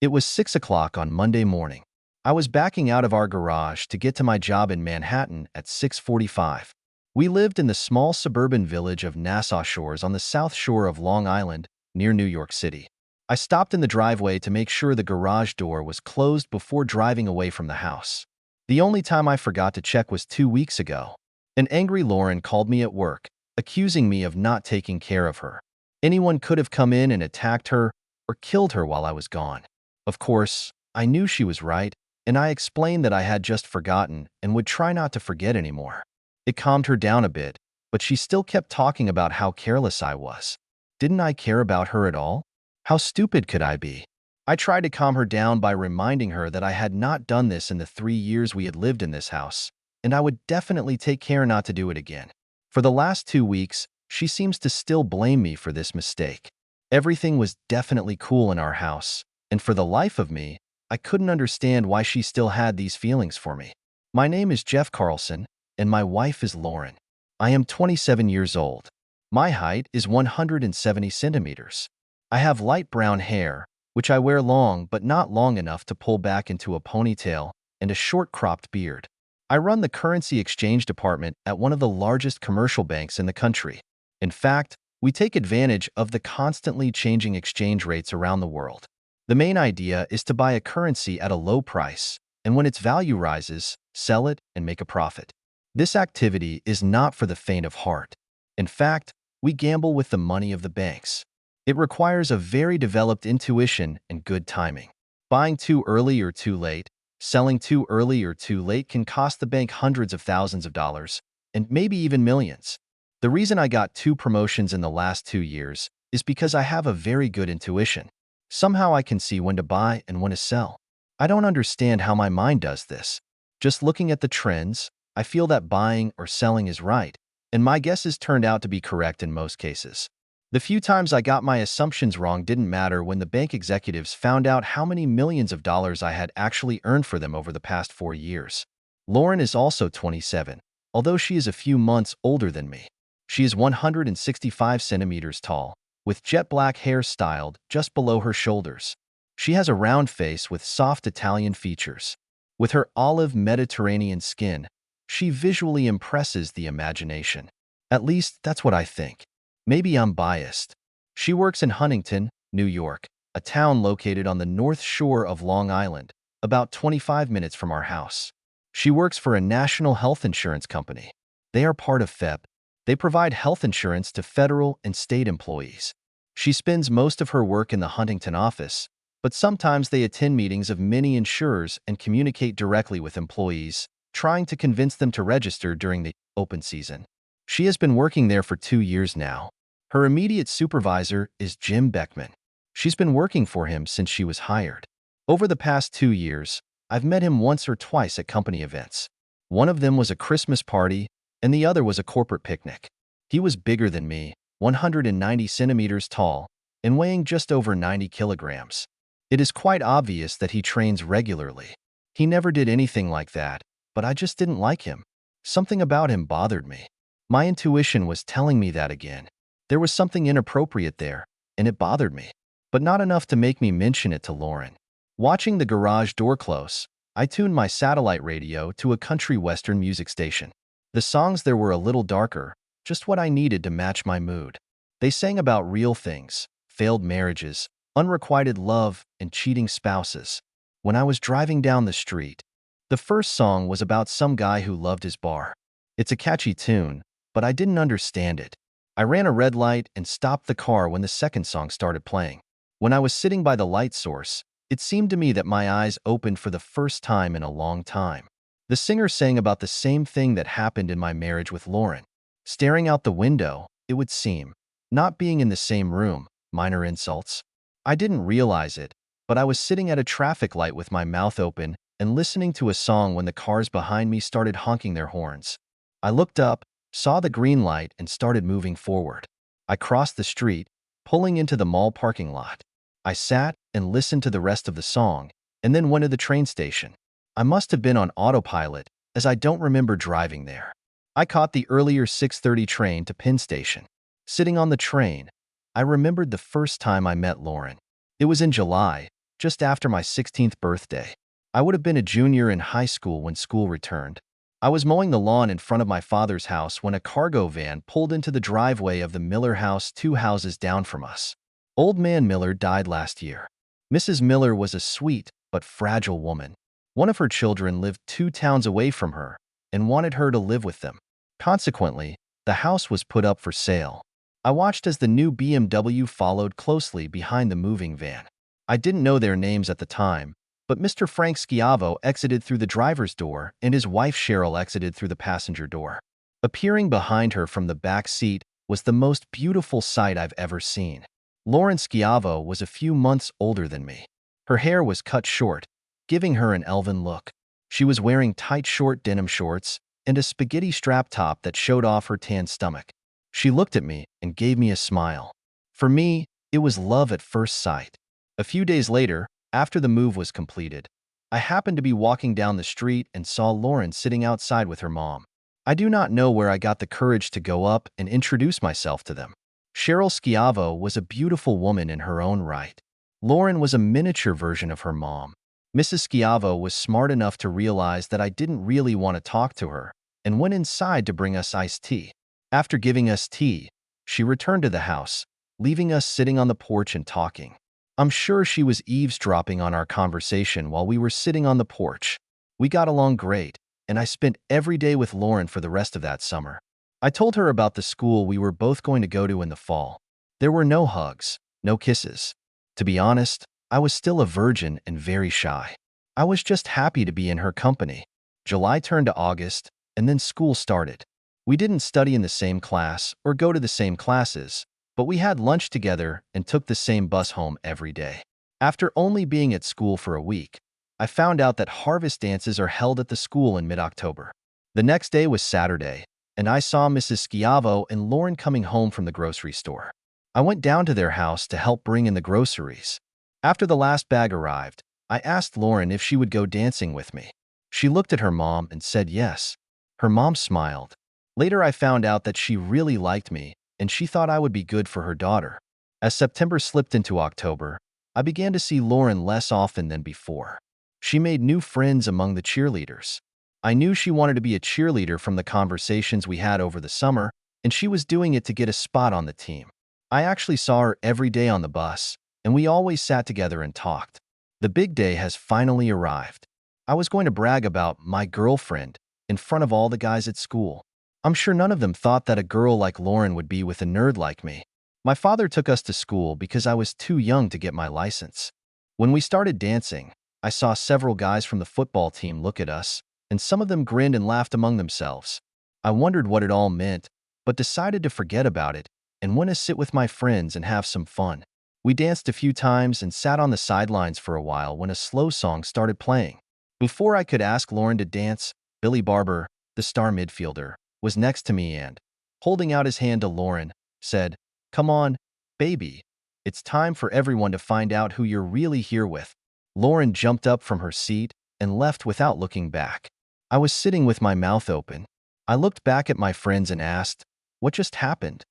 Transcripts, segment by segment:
It was 6 o'clock on Monday morning. I was backing out of our garage to get to my job in Manhattan at 6:45. We lived in the small suburban village of Nassau Shores on the south shore of Long Island, near New York City. I stopped in the driveway to make sure the garage door was closed before driving away from the house. The only time I forgot to check was 2 weeks ago. An angry Lauren called me at work, accusing me of not taking care of her. Anyone could have come in and attacked her or killed her while I was gone. Of course, I knew she was right, and I explained that I had just forgotten and would try not to forget anymore. It calmed her down a bit, but she still kept talking about how careless I was. Didn't I care about her at all? How stupid could I be? I tried to calm her down by reminding her that I had not done this in the 3 years we had lived in this house, and I would definitely take care not to do it again. For the last 2 weeks, she seems to still blame me for this mistake. Everything was definitely cool in our house, and for the life of me, I couldn't understand why she still had these feelings for me. My name is Jeff Carlson, and my wife is Lauren. I am 27 years old. My height is 170 centimeters. I have light brown hair, which I wear long but not long enough to pull back into a ponytail, and a short cropped beard. I run the currency exchange department at one of the largest commercial banks in the country. In fact, we take advantage of the constantly changing exchange rates around the world. The main idea is to buy a currency at a low price, and when its value rises, sell it and make a profit. This activity is not for the faint of heart. In fact, we gamble with the money of the banks. It requires a very developed intuition and good timing. Buying too early or too late, selling too early or too late can cost the bank hundreds of thousands of dollars, and maybe even millions. The reason I got 2 promotions in the last 2 years is because I have a very good intuition. Somehow I can see when to buy and when to sell. I don't understand how my mind does this. Just looking at the trends, I feel that buying or selling is right, and my guesses turned out to be correct in most cases. The few times I got my assumptions wrong didn't matter when the bank executives found out how many millions of dollars I had actually earned for them over the past 4 years. Lauren is also 27, although she is a few months older than me. She is 165 centimeters tall, with jet black hair styled just below her shoulders. She has a round face with soft Italian features. With her olive Mediterranean skin, she visually impresses the imagination. At least, that's what I think. Maybe I'm biased. She works in Huntington, New York, a town located on the north shore of Long Island, about 25 minutes from our house. She works for a national health insurance company. They are part of FEP. They provide health insurance to federal and state employees. She spends most of her work in the Huntington office, but sometimes they attend meetings of many insurers and communicate directly with employees, trying to convince them to register during the open season. She has been working there for 2 years now. Her immediate supervisor is Jim Beckman. She's been working for him since she was hired. Over the past 2 years, I've met him once or twice at company events. One of them was a Christmas party, and the other was a corporate picnic. He was bigger than me, 190 centimeters tall, and weighing just over 90 kilograms. It is quite obvious that he trains regularly. He never did anything like that, but I just didn't like him. Something about him bothered me. My intuition was telling me that again. There was something inappropriate there, and it bothered me, but not enough to make me mention it to Lauren. Watching the garage door close, I tuned my satellite radio to a country western music station. The songs there were a little darker, just what I needed to match my mood. They sang about real things, failed marriages, unrequited love, and cheating spouses. When I was driving down the street, the first song was about some guy who loved his bar. It's a catchy tune, but I didn't understand it. I ran a red light and stopped the car when the second song started playing. When I was sitting by the light source, it seemed to me that my eyes opened for the first time in a long time. The singer sang about the same thing that happened in my marriage with Lauren. Staring out the window, it would seem. Not being in the same room, minor insults. I didn't realize it, but I was sitting at a traffic light with my mouth open and listening to a song when the cars behind me started honking their horns. I looked up, saw the green light, and started moving forward. I crossed the street, pulling into the mall parking lot. I sat and listened to the rest of the song, and then went to the train station. I must have been on autopilot, as I don't remember driving there. I caught the earlier 6:30 train to Penn Station. Sitting on the train, I remembered the first time I met Lauren. It was in July, just after my 16th birthday. I would have been a junior in high school when school returned. I was mowing the lawn in front of my father's house when a cargo van pulled into the driveway of the Miller house 2 houses down from us. Old man Miller died last year. Mrs. Miller was a sweet but fragile woman. One of her children lived 2 towns away from her and wanted her to live with them. Consequently, the house was put up for sale. I watched as the new BMW followed closely behind the moving van. I didn't know their names at the time, but Mr. Frank Schiavo exited through the driver's door and his wife Cheryl exited through the passenger door. Appearing behind her from the back seat was the most beautiful sight I've ever seen. Lauren Schiavo was a few months older than me. Her hair was cut short, giving her an elven look. She was wearing tight short denim shorts and a spaghetti strap top that showed off her tan stomach. She looked at me and gave me a smile. For me, it was love at first sight. A few days later, after the move was completed, I happened to be walking down the street and saw Lauren sitting outside with her mom. I do not know where I got the courage to go up and introduce myself to them. Cheryl Schiavo was a beautiful woman in her own right. Lauren was a miniature version of her mom. Mrs. Schiavo was smart enough to realize that I didn't really want to talk to her and went inside to bring us iced tea. After giving us tea, she returned to the house, leaving us sitting on the porch and talking. I'm sure she was eavesdropping on our conversation while we were sitting on the porch. We got along great, and I spent every day with Lauren for the rest of that summer. I told her about the school we were both going to go to in the fall. There were no hugs, no kisses. To be honest, I was still a virgin and very shy. I was just happy to be in her company. July turned to August, and then school started. We didn't study in the same class or go to the same classes, but we had lunch together and took the same bus home every day. After only being at school for a week, I found out that harvest dances are held at the school in mid-October. The next day was Saturday, and I saw Mrs. Schiavo and Lauren coming home from the grocery store. I went down to their house to help bring in the groceries. After the last bag arrived, I asked Lauren if she would go dancing with me. She looked at her mom and said yes. Her mom smiled. Later I found out that she really liked me, and she thought I would be good for her daughter. As September slipped into October, I began to see Lauren less often than before. She made new friends among the cheerleaders. I knew she wanted to be a cheerleader from the conversations we had over the summer, and she was doing it to get a spot on the team. I actually saw her every day on the bus, and we always sat together and talked. The big day has finally arrived. I was going to brag about my girlfriend in front of all the guys at school. I'm sure none of them thought that a girl like Lauren would be with a nerd like me. My father took us to school because I was too young to get my license. When we started dancing, I saw several guys from the football team look at us, and some of them grinned and laughed among themselves. I wondered what it all meant, but decided to forget about it and went to sit with my friends and have some fun. We danced a few times and sat on the sidelines for a while when a slow song started playing. Before I could ask Lauren to dance, Billy Barber, the star midfielder, was next to me and, holding out his hand to Lauren, said, "Come on, baby. It's time for everyone to find out who you're really here with." Lauren jumped up from her seat and left without looking back. I was sitting with my mouth open. I looked back at my friends and asked, "What just happened?"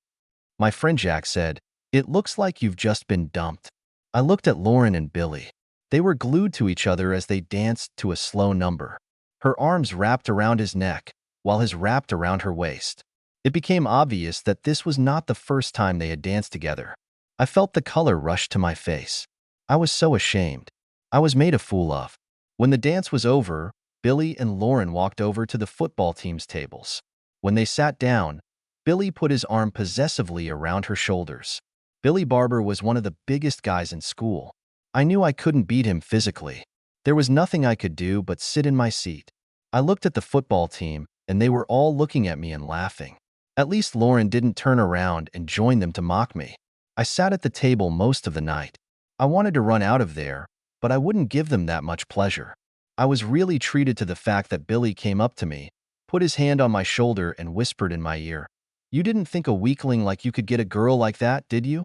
My friend Jack said, "It looks like you've just been dumped." I looked at Lauren and Billy. They were glued to each other as they danced to a slow number. Her arms wrapped around his neck, while his wrapped around her waist. It became obvious that this was not the first time they had danced together. I felt the color rush to my face. I was so ashamed. I was made a fool of. When the dance was over, Billy and Lauren walked over to the football team's tables. When they sat down, Billy put his arm possessively around her shoulders. Billy Barber was one of the biggest guys in school. I knew I couldn't beat him physically. There was nothing I could do but sit in my seat. I looked at the football team, and they were all looking at me and laughing. At least Lauren didn't turn around and join them to mock me. I sat at the table most of the night. I wanted to run out of there, but I wouldn't give them that much pleasure. I was really treated to the fact that Billy came up to me, put his hand on my shoulder and whispered in my ear, "You didn't think a weakling like you could get a girl like that, did you?"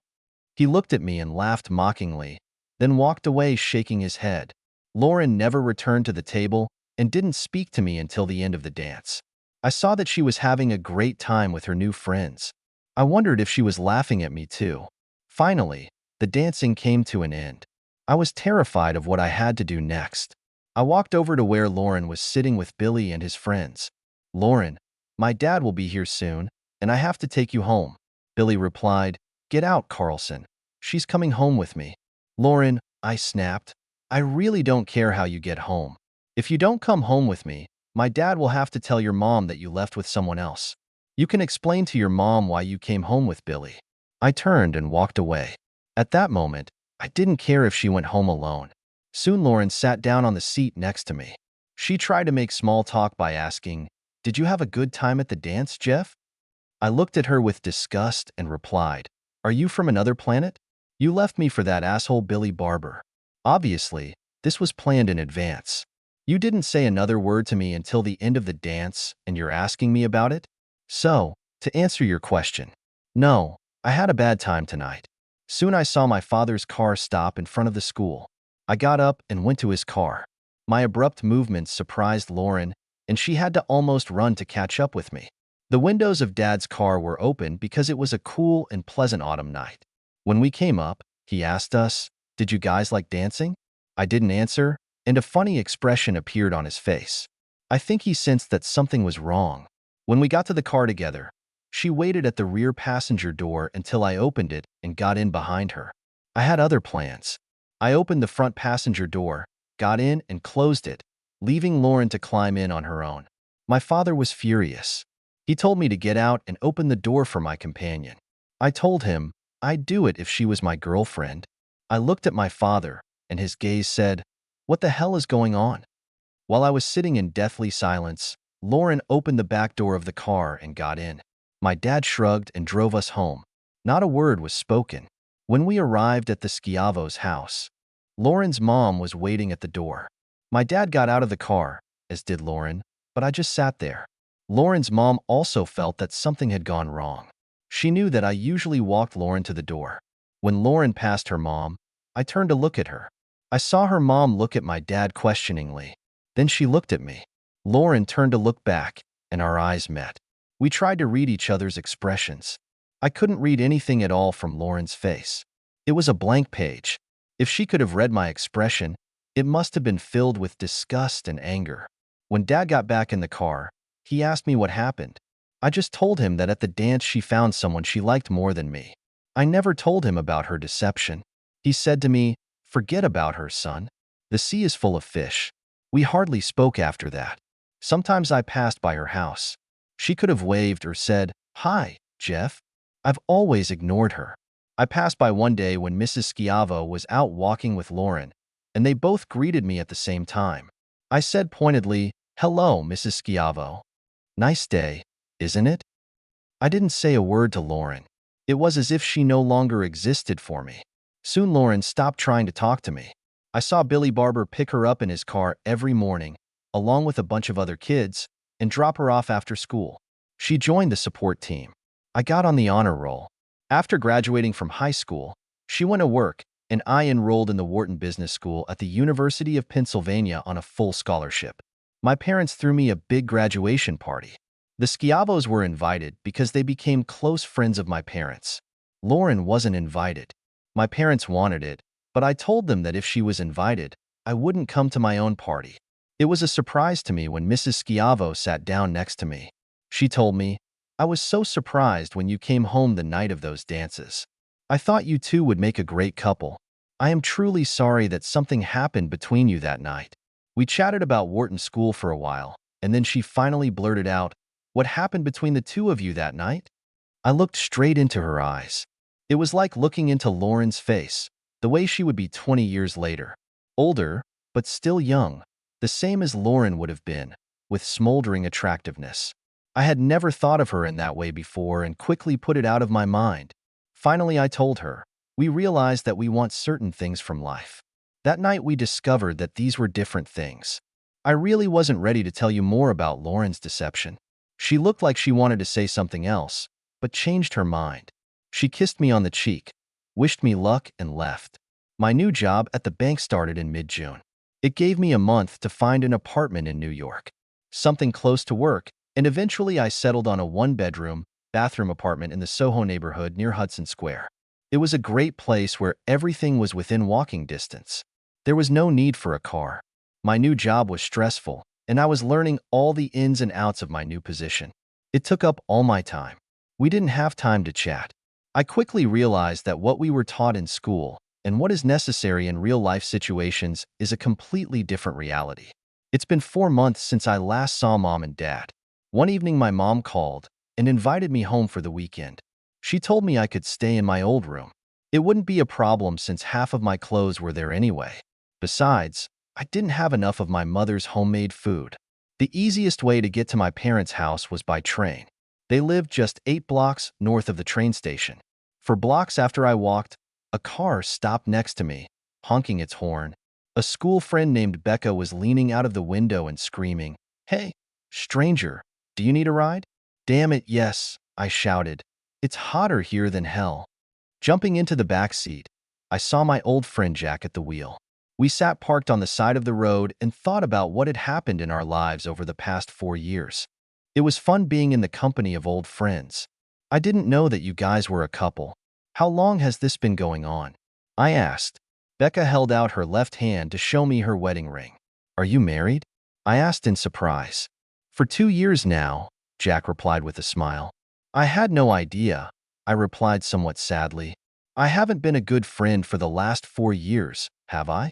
He looked at me and laughed mockingly, then walked away shaking his head. Lauren never returned to the table and didn't speak to me until the end of the dance. I saw that she was having a great time with her new friends. I wondered if she was laughing at me too. Finally, the dancing came to an end. I was terrified of what I had to do next. I walked over to where Lauren was sitting with Billy and his friends. "Lauren, my dad will be here soon, and I have to take you home." Billy replied, "Get out, Carlson. She's coming home with me." "Lauren," I snapped, "I really don't care how you get home. If you don't come home with me, my dad will have to tell your mom that you left with someone else. You can explain to your mom why you came home with Billy." I turned and walked away. At that moment, I didn't care if she went home alone. Soon Lauren sat down on the seat next to me. She tried to make small talk by asking, "Did you have a good time at the dance, Jeff?" I looked at her with disgust and replied, "Are you from another planet? You left me for that asshole Billy Barber. Obviously, this was planned in advance. You didn't say another word to me until the end of the dance, and you're asking me about it?" So, to answer your question, no, I had a bad time tonight. Soon I saw my father's car stop in front of the school. I got up and went to his car. My abrupt movements surprised Lauren, and she had to almost run to catch up with me. The windows of Dad's car were open because it was a cool and pleasant autumn night. When we came up, he asked us, "Did you guys like dancing?" I didn't answer, and a funny expression appeared on his face. I think he sensed that something was wrong. When we got to the car together, she waited at the rear passenger door until I opened it and got in behind her. I had other plans. I opened the front passenger door, got in, and closed it, leaving Lauren to climb in on her own. My father was furious. He told me to get out and open the door for my companion. I told him I'd do it if she was my girlfriend. I looked at my father, and his gaze said, "What the hell is going on?" While I was sitting in deathly silence, Lauren opened the back door of the car and got in. My dad shrugged and drove us home. Not a word was spoken. When we arrived at the Schiavo's house, Lauren's mom was waiting at the door. My dad got out of the car, as did Lauren, but I just sat there. Lauren's mom also felt that something had gone wrong. She knew that I usually walked Lauren to the door. When Lauren passed her mom, I turned to look at her. I saw her mom look at my dad questioningly. Then she looked at me. Lauren turned to look back, and our eyes met. We tried to read each other's expressions. I couldn't read anything at all from Lauren's face. It was a blank page. If she could have read my expression, it must have been filled with disgust and anger. When Dad got back in the car, he asked me what happened. I just told him that at the dance she found someone she liked more than me. I never told him about her deception. He said to me, "Forget about her, son. The sea is full of fish." We hardly spoke after that. Sometimes I passed by her house. She could have waved or said, "Hi, Jeff." I've always ignored her. I passed by one day when Mrs. Schiavo was out walking with Lauren, and they both greeted me at the same time. I said pointedly, "Hello, Mrs. Schiavo. Nice day, isn't it?" I didn't say a word to Lauren. It was as if she no longer existed for me. Soon Lauren stopped trying to talk to me. I saw Billy Barber pick her up in his car every morning, along with a bunch of other kids, and drop her off after school. She joined the support team. I got on the honor roll. After graduating from high school, she went to work, and I enrolled in the Wharton Business School at the University of Pennsylvania on a full scholarship. My parents threw me a big graduation party. The Schiavos were invited because they became close friends of my parents. Lauren wasn't invited. My parents wanted it, but I told them that if she was invited, I wouldn't come to my own party. It was a surprise to me when Mrs. Schiavo sat down next to me. She told me, "I was so surprised when you came home the night of those dances. I thought you two would make a great couple. I am truly sorry that something happened between you that night." We chatted about Wharton School for a while, and then she finally blurted out, "What happened between the two of you that night?" I looked straight into her eyes. It was like looking into Lauren's face, the way she would be 20 years later. Older, but still young, the same as Lauren would have been, with smoldering attractiveness. I had never thought of her in that way before and quickly put it out of my mind. Finally, I told her, "We realized that we want certain things from life." That night, we discovered that these were different things. I really wasn't ready to tell you more about Lauren's deception. She looked like she wanted to say something else, but changed her mind. She kissed me on the cheek, wished me luck, and left. My new job at the bank started in mid-June. It gave me a month to find an apartment in New York, something close to work, and eventually I settled on a one-bedroom, bathroom apartment in the Soho neighborhood near Hudson Square. It was a great place where everything was within walking distance. There was no need for a car. My new job was stressful, and I was learning all the ins and outs of my new position. It took up all my time. We didn't have time to chat. I quickly realized that what we were taught in school and what is necessary in real-life situations is a completely different reality. It's been 4 months since I last saw Mom and Dad. One evening my mom called and invited me home for the weekend. She told me I could stay in my old room. It wouldn't be a problem since half of my clothes were there anyway. Besides, I didn't have enough of my mother's homemade food. The easiest way to get to my parents' house was by train. They lived just 8 blocks north of the train station. For blocks after I walked, a car stopped next to me, honking its horn. A school friend named Becca was leaning out of the window and screaming, "Hey, stranger, do you need a ride?" "Damn it, yes," I shouted. "It's hotter here than hell." Jumping into the back seat, I saw my old friend Jack at the wheel. We sat parked on the side of the road and thought about what had happened in our lives over the past 4 years. It was fun being in the company of old friends. "I didn't know that you guys were a couple. How long has this been going on?" I asked. Becca held out her left hand to show me her wedding ring. "Are you married?" I asked in surprise. "For 2 years now," Jack replied with a smile. "I had no idea," I replied somewhat sadly. "I haven't been a good friend for the last 4 years, have I?"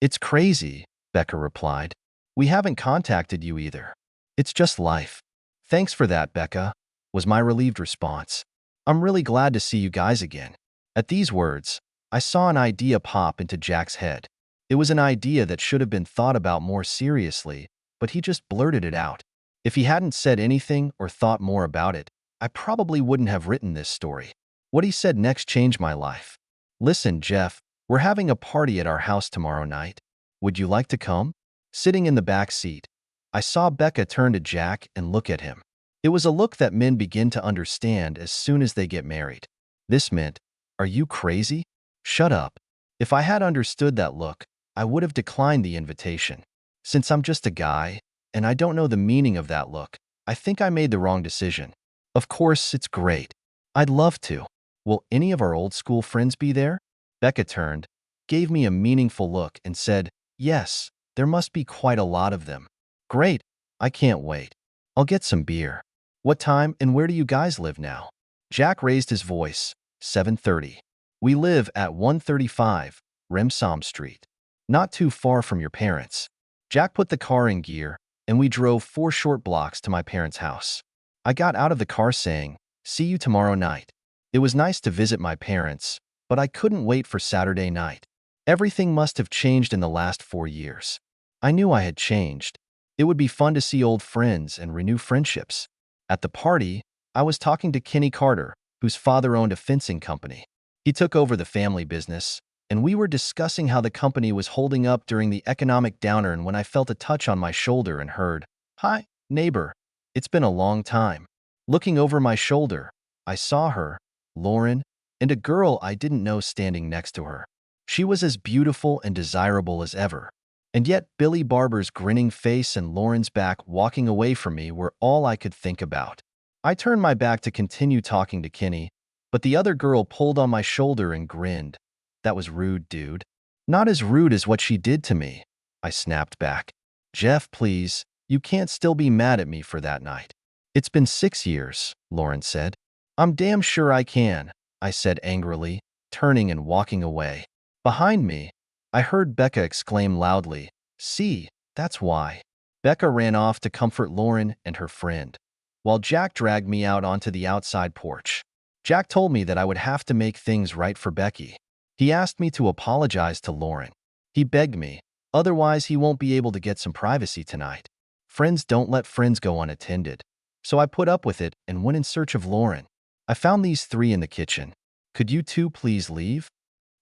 "It's crazy," Becca replied. "We haven't contacted you either. It's just life." "Thanks for that, Becca," was my relieved response. "I'm really glad to see you guys again." At these words, I saw an idea pop into Jack's head. It was an idea that should have been thought about more seriously, but he just blurted it out. If he hadn't said anything or thought more about it, I probably wouldn't have written this story. What he said next changed my life. "Listen, Jeff, we're having a party at our house tomorrow night. Would you like to come?" Sitting in the back seat, I saw Becca turn to Jack and look at him. It was a look that men begin to understand as soon as they get married. This meant, "Are you crazy? Shut up." If I had understood that look, I would have declined the invitation. Since I'm just a guy, and I don't know the meaning of that look, I think I made the wrong decision. "Of course, it's great. I'd love to. Will any of our old school friends be there?" Becca turned, gave me a meaningful look, and said, "Yes, there must be quite a lot of them." "Great, I can't wait. I'll get some beer." "What time and where do you guys live now?" Jack raised his voice. 7:30. "We live at 135 Remsom Street, not too far from your parents." Jack put the car in gear, and we drove 4 short blocks to my parents' house. I got out of the car saying, "See you tomorrow night." It was nice to visit my parents, but I couldn't wait for Saturday night. Everything must have changed in the last 4 years. I knew I had changed. It would be fun to see old friends and renew friendships. At the party, I was talking to Kenny Carter, whose father owned a fencing company. He took over the family business, and we were discussing how the company was holding up during the economic downturn when I felt a touch on my shoulder and heard, "Hi, neighbor. It's been a long time." Looking over my shoulder, I saw her, Lauren, and a girl I didn't know standing next to her. She was as beautiful and desirable as ever. And yet Billy Barber's grinning face and Lauren's back walking away from me were all I could think about. I turned my back to continue talking to Kenny, but the other girl pulled on my shoulder and grinned. "That was rude, dude." "Not as rude as what she did to me," I snapped back. "Jeff, please, you can't still be mad at me for that night." "It's been 6 years," Lauren said. "I'm damn sure I can," I said angrily, turning and walking away. Behind me, I heard Becca exclaim loudly, "See, that's why." Becca ran off to comfort Lauren and her friend, while Jack dragged me out onto the outside porch. Jack told me that I would have to make things right for Becky. He asked me to apologize to Lauren. He begged me, otherwise he won't be able to get some privacy tonight. Friends don't let friends go unattended. So I put up with it and went in search of Lauren. I found these 3 in the kitchen. "Could you 2 please leave?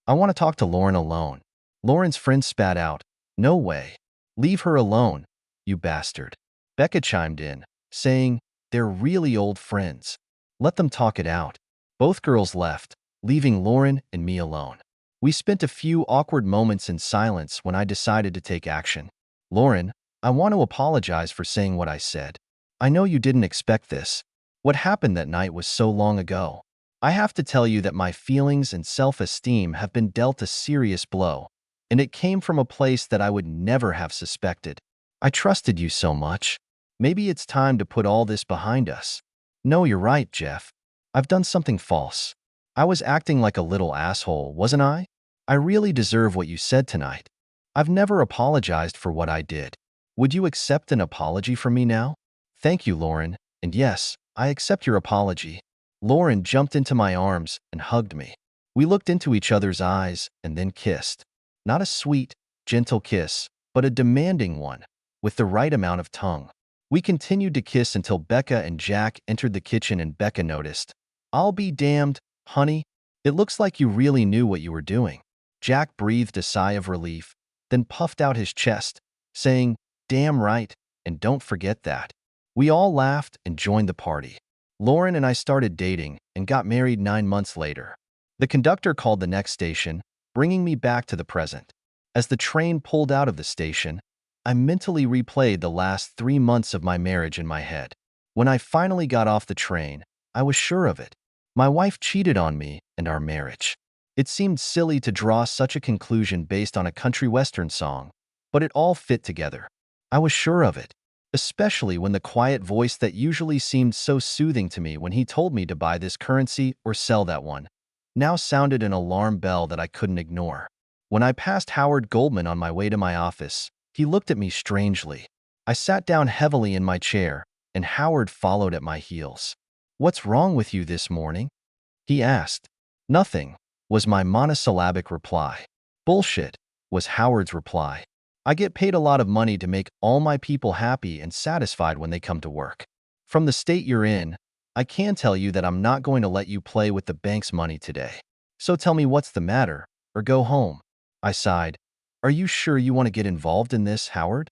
I want to talk to Lauren alone." Lauren's friend spat out, "No way. Leave her alone, you bastard." Becca chimed in, saying, "They're really old friends. Let them talk it out." Both girls left, leaving Lauren and me alone. We spent a few awkward moments in silence when I decided to take action. "Lauren, I want to apologize for saying what I said. I know you didn't expect this. What happened that night was so long ago. I have to tell you that my feelings and self-esteem have been dealt a serious blow, and it came from a place that I would never have suspected. I trusted you so much. Maybe it's time to put all this behind us. No, you're right, Jeff. I've done something false. I was acting like a little asshole, wasn't I? I really deserve what you said tonight. I've never apologized for what I did. Would you accept an apology from me now? Thank you, Lauren, and yes, I accept your apology. Lauren jumped into my arms and hugged me. We looked into each other's eyes and then kissed. Not a sweet, gentle kiss, but a demanding one, with the right amount of tongue. We continued to kiss until Becca and Jack entered the kitchen and Becca noticed. I'll be damned, honey. It looks like you really knew what you were doing. Jack breathed a sigh of relief, then puffed out his chest, saying, damn right, and don't forget that. We all laughed and joined the party. Lauren and I started dating and got married 9 months later. The conductor called the next station, bringing me back to the present. As the train pulled out of the station, I mentally replayed the last 3 months of my marriage in my head. When I finally got off the train, I was sure of it. My wife cheated on me and our marriage. It seemed silly to draw such a conclusion based on a country western song, but it all fit together. I was sure of it, especially when the quiet voice that usually seemed so soothing to me when he told me to buy this currency or sell that one, now sounded an alarm bell that I couldn't ignore. When I passed Howard Goldman on my way to my office, he looked at me strangely. I sat down heavily in my chair, and Howard followed at my heels. What's wrong with you this morning? He asked. Nothing, was my monosyllabic reply. Bullshit, was Howard's reply. I get paid a lot of money to make all my people happy and satisfied when they come to work. From the state you're in, I can tell you that I'm not going to let you play with the bank's money today. So tell me what's the matter, or go home. I sighed. Are you sure you want to get involved in this, Howard?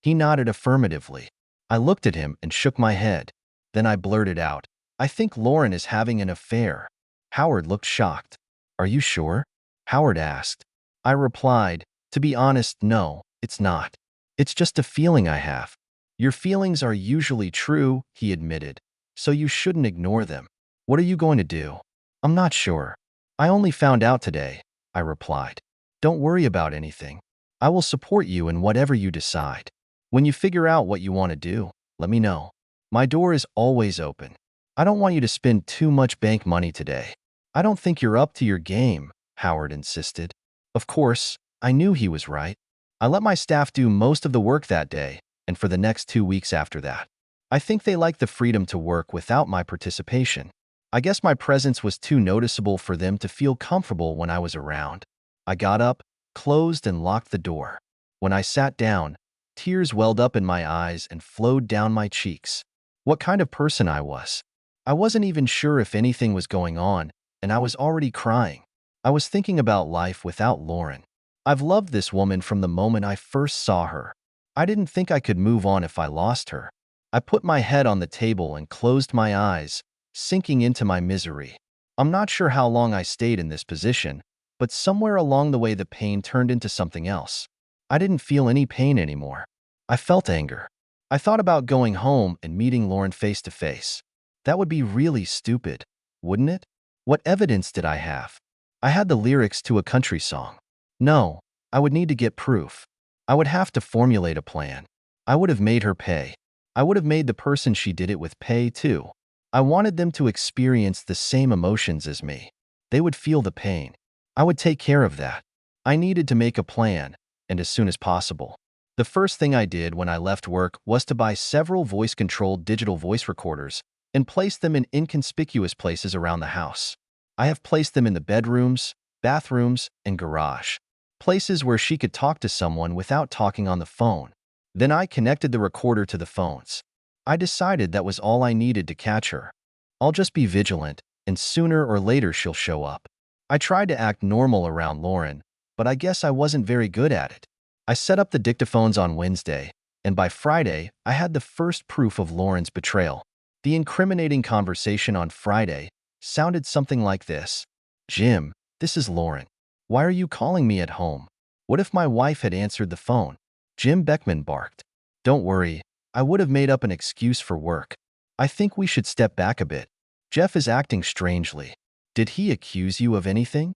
He nodded affirmatively. I looked at him and shook my head. Then I blurted out, I think Lauren is having an affair. Howard looked shocked. Are you sure? Howard asked. I replied, to be honest, no, it's not. It's just a feeling I have. Your feelings are usually true, he admitted, so you shouldn't ignore them. What are you going to do? I'm not sure. I only found out today, I replied. Don't worry about anything. I will support you in whatever you decide. When you figure out what you want to do, let me know. My door is always open. I don't want you to spend too much bank money today. I don't think you're up to your game, Howard insisted. Of course, I knew he was right. I let my staff do most of the work that day and for the next 2 weeks after that. I think they liked the freedom to work without my participation. I guess my presence was too noticeable for them to feel comfortable when I was around. I got up, closed, and locked the door. When I sat down, tears welled up in my eyes and flowed down my cheeks. What kind of person I was. I wasn't even sure if anything was going on, and I was already crying. I was thinking about life without Lauren. I've loved this woman from the moment I first saw her. I didn't think I could move on if I lost her. I put my head on the table and closed my eyes, sinking into my misery. I'm not sure how long I stayed in this position, but somewhere along the way the pain turned into something else. I didn't feel any pain anymore. I felt anger. I thought about going home and meeting Lauren face to face. That would be really stupid, wouldn't it? What evidence did I have? I had the lyrics to a country song. No, I would need to get proof. I would have to formulate a plan. I would have made her pay. I would have made the person she did it with pay too. I wanted them to experience the same emotions as me. They would feel the pain. I would take care of that. I needed to make a plan, and as soon as possible. The first thing I did when I left work was to buy several voice-controlled digital voice recorders and place them in inconspicuous places around the house. I have placed them in the bedrooms, bathrooms, and garage, places where she could talk to someone without talking on the phone. Then I connected the recorder to the phones. I decided that was all I needed to catch her. I'll just be vigilant, and sooner or later she'll show up. I tried to act normal around Lauren, but I guess I wasn't very good at it. I set up the dictaphones on Wednesday, and by Friday, I had the first proof of Lauren's betrayal. The incriminating conversation on Friday sounded something like this. Jim, this is Lauren. Why are you calling me at home? What if my wife had answered the phone? Jim Beckman barked. Don't worry, I would have made up an excuse for work. I think we should step back a bit. Jeff is acting strangely. Did he accuse you of anything?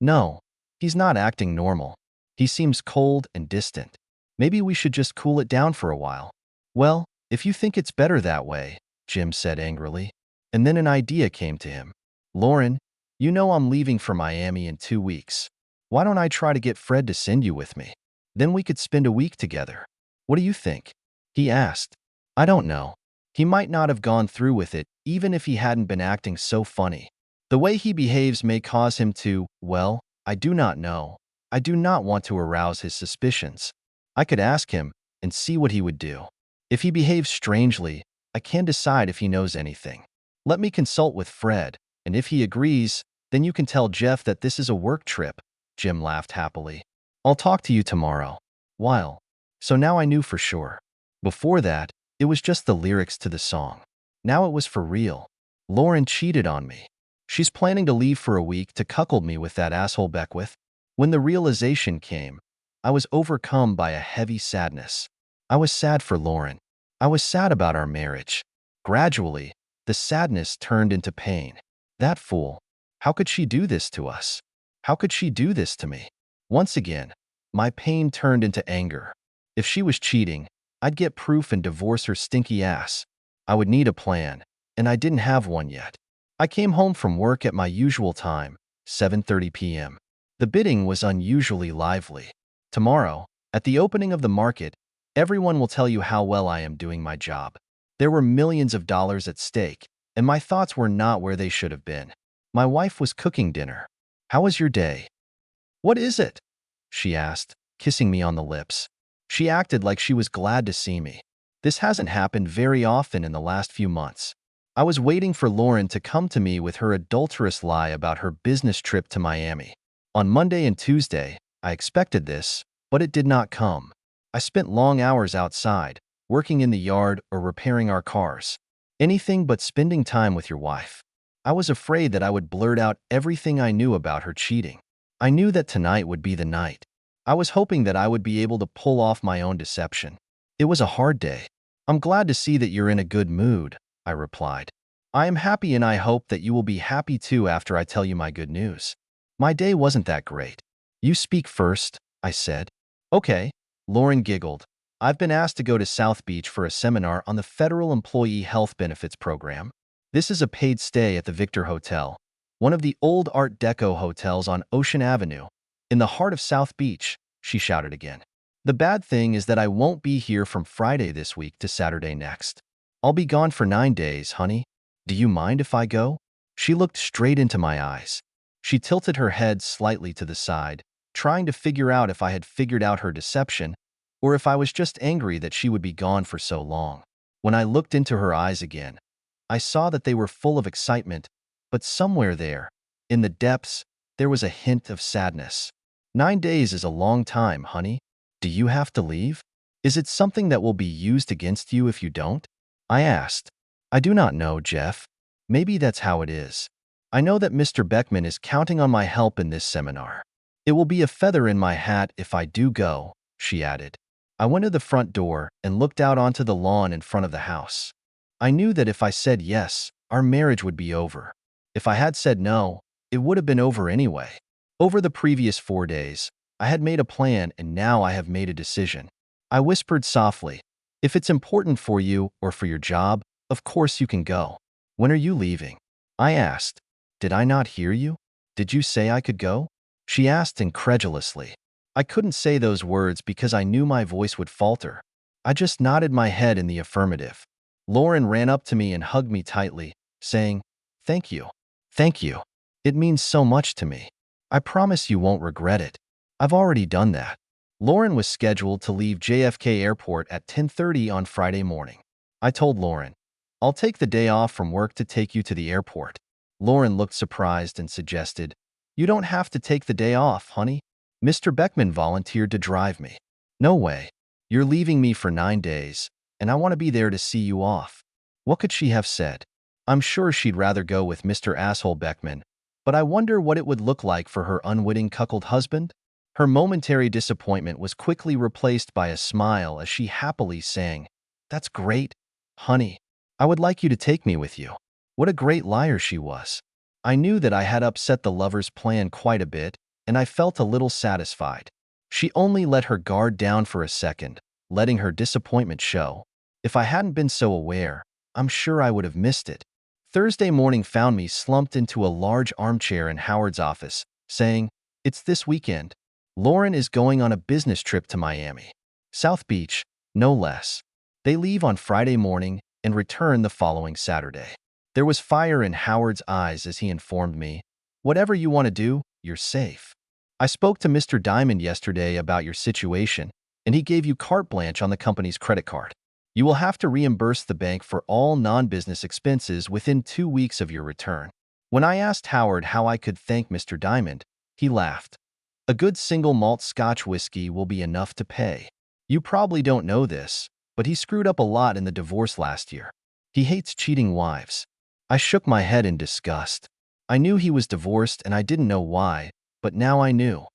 No, he's not acting normal. He seems cold and distant. Maybe we should just cool it down for a while. Well, if you think it's better that way, Jim said angrily. And then an idea came to him. Lauren, you know I'm leaving for Miami in 2 weeks. Why don't I try to get Fred to send you with me? Then we could spend a week together. What do you think? He asked. I don't know. He might not have gone through with it, even if he hadn't been acting so funny. The way he behaves may cause him to, well, I do not know. I do not want to arouse his suspicions. I could ask him and see what he would do. If he behaves strangely, I can decide if he knows anything. Let me consult with Fred, and if he agrees, then you can tell Jeff that this is a work trip. Jim laughed happily. I'll talk to you tomorrow. While. So now I knew for sure. Before that, it was just the lyrics to the song. Now it was for real. Lauren cheated on me. She's planning to leave for a week to cuckold me with that asshole Beckwith. When the realization came, I was overcome by a heavy sadness. I was sad for Lauren. I was sad about our marriage. Gradually, the sadness turned into pain. That fool. How could she do this to us? How could she do this to me? Once again, my pain turned into anger. If she was cheating, I'd get proof and divorce her stinky ass. I would need a plan, and I didn't have one yet. I came home from work at my usual time, 7:30 p.m. The bidding was unusually lively. Tomorrow, at the opening of the market, everyone will tell you how well I am doing my job. There were millions of dollars at stake, and my thoughts were not where they should have been. My wife was cooking dinner. How was your day? What is it? She asked, kissing me on the lips. She acted like she was glad to see me. This hasn't happened very often in the last few months. I was waiting for Lauren to come to me with her adulterous lie about her business trip to Miami. On Monday and Tuesday, I expected this, but it did not come. I spent long hours outside, working in the yard or repairing our cars. Anything but spending time with your wife. I was afraid that I would blurt out everything I knew about her cheating. I knew that tonight would be the night. I was hoping that I would be able to pull off my own deception. It was a hard day. I'm glad to see that you're in a good mood, I replied. I am happy and I hope that you will be happy too after I tell you my good news. My day wasn't that great. You speak first, I said. Okay, Lauren giggled. I've been asked to go to South Beach for a seminar on the Federal Employee Health Benefits Program. This is a paid stay at the Victor Hotel, one of the old Art Deco hotels on Ocean Avenue, in the heart of South Beach, she shouted again. The bad thing is that I won't be here from Friday this week to Saturday next. I'll be gone for 9 days, honey. Do you mind if I go? She looked straight into my eyes. She tilted her head slightly to the side, trying to figure out if I had figured out her deception or if I was just angry that she would be gone for so long. When I looked into her eyes again, I saw that they were full of excitement, but somewhere there, in the depths, there was a hint of sadness. 9 days is a long time, honey. Do you have to leave? Is it something that will be used against you if you don't? I asked. I do not know, Jeff. Maybe that's how it is. I know that Mr. Beckman is counting on my help in this seminar. It will be a feather in my hat if I do go, she added. I went to the front door and looked out onto the lawn in front of the house. I knew that if I said yes, our marriage would be over. If I had said no, it would have been over anyway. Over the previous 4 days, I had made a plan and now I have made a decision. I whispered softly, if it's important for you or for your job, of course you can go. When are you leaving? I asked. Did I not hear you? Did you say I could go? She asked incredulously. I couldn't say those words because I knew my voice would falter. I just nodded my head in the affirmative. Lauren ran up to me and hugged me tightly, saying, Thank you. Thank you. It means so much to me. I promise you won't regret it. I've already done that. Lauren was scheduled to leave JFK Airport at 10:30 on Friday morning. I told Lauren, I'll take the day off from work to take you to the airport. Lauren looked surprised and suggested, You don't have to take the day off, honey. Mr. Beckman volunteered to drive me. No way. You're leaving me for 9 days, and I want to be there to see you off. What could she have said? I'm sure she'd rather go with Mr. Asshole Beckman, but I wonder what it would look like for her unwitting cuckold husband? Her momentary disappointment was quickly replaced by a smile as she happily sang, That's great, honey. I would like you to take me with you. What a great liar she was. I knew that I had upset the lover's plan quite a bit, and I felt a little satisfied. She only let her guard down for a second, letting her disappointment show. If I hadn't been so aware, I'm sure I would have missed it. Thursday morning found me slumped into a large armchair in Howard's office, saying, "It's this weekend. Lauren is going on a business trip to Miami. South Beach, no less. They leave on Friday morning and return the following Saturday." There was fire in Howard's eyes as he informed me, "Whatever you want to do, you're safe. I spoke to Mr. Diamond yesterday about your situation, and he gave you carte blanche on the company's credit card. You will have to reimburse the bank for all non-business expenses within 2 weeks of your return." When I asked Howard how I could thank Mr. Diamond, he laughed. "A good single malt Scotch whiskey will be enough to pay. You probably don't know this, but he screwed up a lot in the divorce last year. He hates cheating wives." I shook my head in disgust. I knew he was divorced and I didn't know why, but now I knew.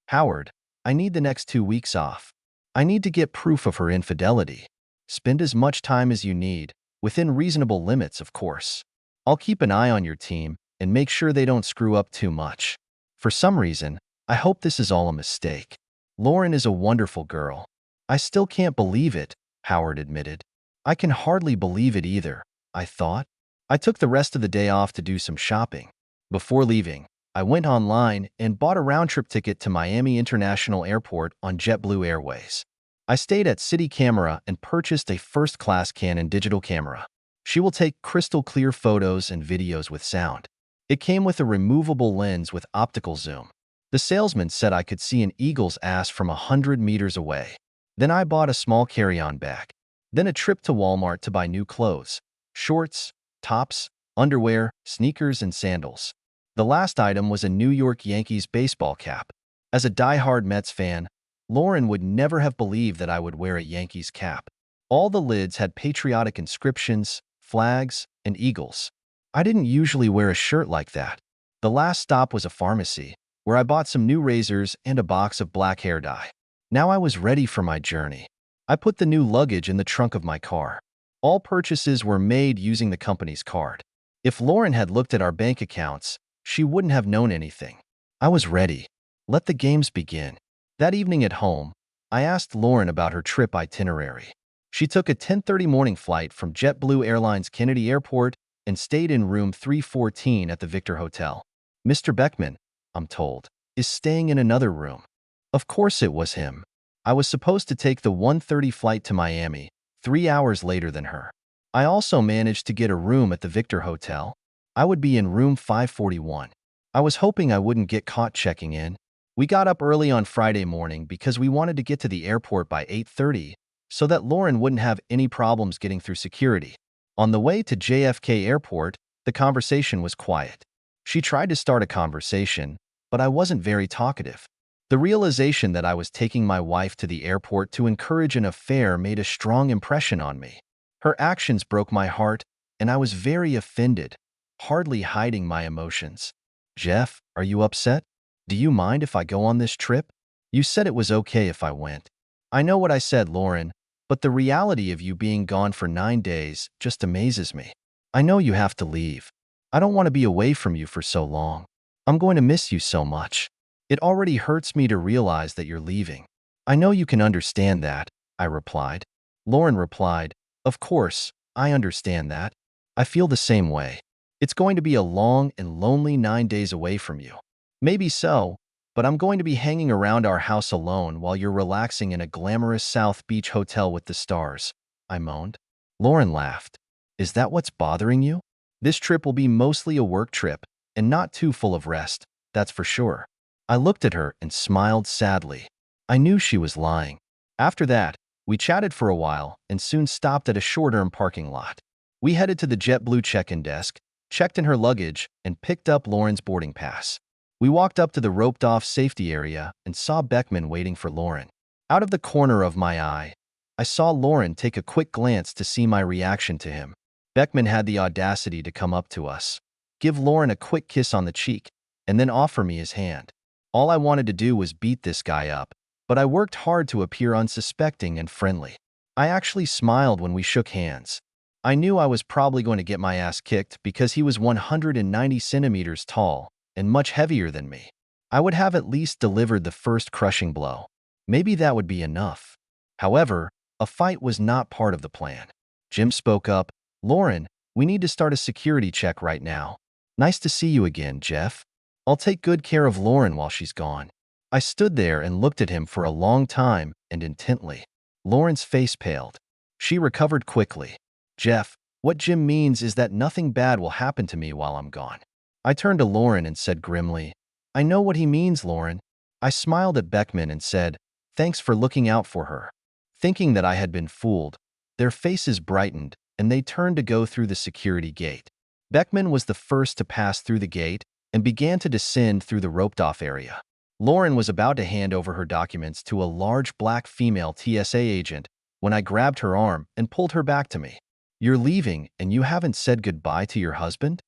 "Howard, I need the next 2 weeks off. I need to get proof of her infidelity. Spend as much time as you need, within reasonable limits, of course. I'll keep an eye on your team and make sure they don't screw up too much. For some reason, I hope this is all a mistake. Lauren is a wonderful girl." "I still can't believe it," Howard admitted. "I can hardly believe it either," I thought. I took the rest of the day off to do some shopping. Before leaving, I went online and bought a round-trip ticket to Miami International Airport on JetBlue Airways. I stayed at City Camera and purchased a first-class Canon digital camera. She will take crystal-clear photos and videos with sound. It came with a removable lens with optical zoom. The salesman said I could see an eagle's ass from 100 meters away. Then I bought a small carry-on bag. Then a trip to Walmart to buy new clothes, shorts, tops, underwear, sneakers, and sandals. The last item was a New York Yankees baseball cap. As a die-hard Mets fan, Lauren would never have believed that I would wear a Yankees cap. All the lids had patriotic inscriptions, flags, and eagles. I didn't usually wear a shirt like that. The last stop was a pharmacy, where I bought some new razors and a box of black hair dye. Now I was ready for my journey. I put the new luggage in the trunk of my car. All purchases were made using the company's card. If Lauren had looked at our bank accounts, she wouldn't have known anything. I was ready. Let the games begin. That evening at home, I asked Lauren about her trip itinerary. She took a 10:30 morning flight from JetBlue Airlines Kennedy Airport and stayed in room 314 at the Victor Hotel. "Mr. Beckman," I'm told, "is staying in another room." Of course it was him. I was supposed to take the 1:30 flight to Miami, 3 hours later than her. I also managed to get a room at the Victor Hotel. I would be in room 541. I was hoping I wouldn't get caught checking in. We got up early on Friday morning because we wanted to get to the airport by 8:30 so that Lauren wouldn't have any problems getting through security. On the way to JFK Airport, the conversation was quiet. She tried to start a conversation, but I wasn't very talkative. The realization that I was taking my wife to the airport to encourage an affair made a strong impression on me. Her actions broke my heart, and I was very offended, hardly hiding my emotions. "Jeff, are you upset? Do you mind if I go on this trip? You said it was okay if I went." "I know what I said, Lauren, but the reality of you being gone for 9 days just amazes me. I know you have to leave. I don't want to be away from you for so long. I'm going to miss you so much. It already hurts me to realize that you're leaving." "I know you can understand that," I replied. Lauren replied, "Of course, I understand that. I feel the same way. It's going to be a long and lonely 9 days away from you." "Maybe so, but I'm going to be hanging around our house alone while you're relaxing in a glamorous South Beach hotel with the stars," I moaned. Lauren laughed. "Is that what's bothering you? This trip will be mostly a work trip and not too full of rest, that's for sure." I looked at her and smiled sadly. I knew she was lying. After that, we chatted for a while and soon stopped at a short-term parking lot. We headed to the JetBlue check-in desk, checked in her luggage, and picked up Lauren's boarding pass. We walked up to the roped-off safety area and saw Beckman waiting for Lauren. Out of the corner of my eye, I saw Lauren take a quick glance to see my reaction to him. Beckman had the audacity to come up to us, give Lauren a quick kiss on the cheek, and then offer me his hand. All I wanted to do was beat this guy up, but I worked hard to appear unsuspecting and friendly. I actually smiled when we shook hands. I knew I was probably going to get my ass kicked because he was 190 centimeters tall and much heavier than me. I would have at least delivered the first crushing blow. Maybe that would be enough. However, a fight was not part of the plan. Jim spoke up, "Lauren, we need to start a security check right now. Nice to see you again, Jeff. I'll take good care of Lauren while she's gone." I stood there and looked at him for a long time and intently. Lauren's face paled. She recovered quickly. "Jeff, what Jim means is that nothing bad will happen to me while I'm gone." I turned to Lauren and said grimly, "I know what he means, Lauren." I smiled at Beckman and said, "Thanks for looking out for her." Thinking that I had been fooled, their faces brightened and they turned to go through the security gate. Beckman was the first to pass through the gate and began to descend through the roped-off area. Lauren was about to hand over her documents to a large black female TSA agent when I grabbed her arm and pulled her back to me. "You're leaving and you haven't said goodbye to your husband?"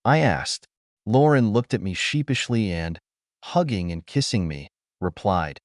I asked. Lauren looked at me sheepishly and, hugging and kissing me, replied,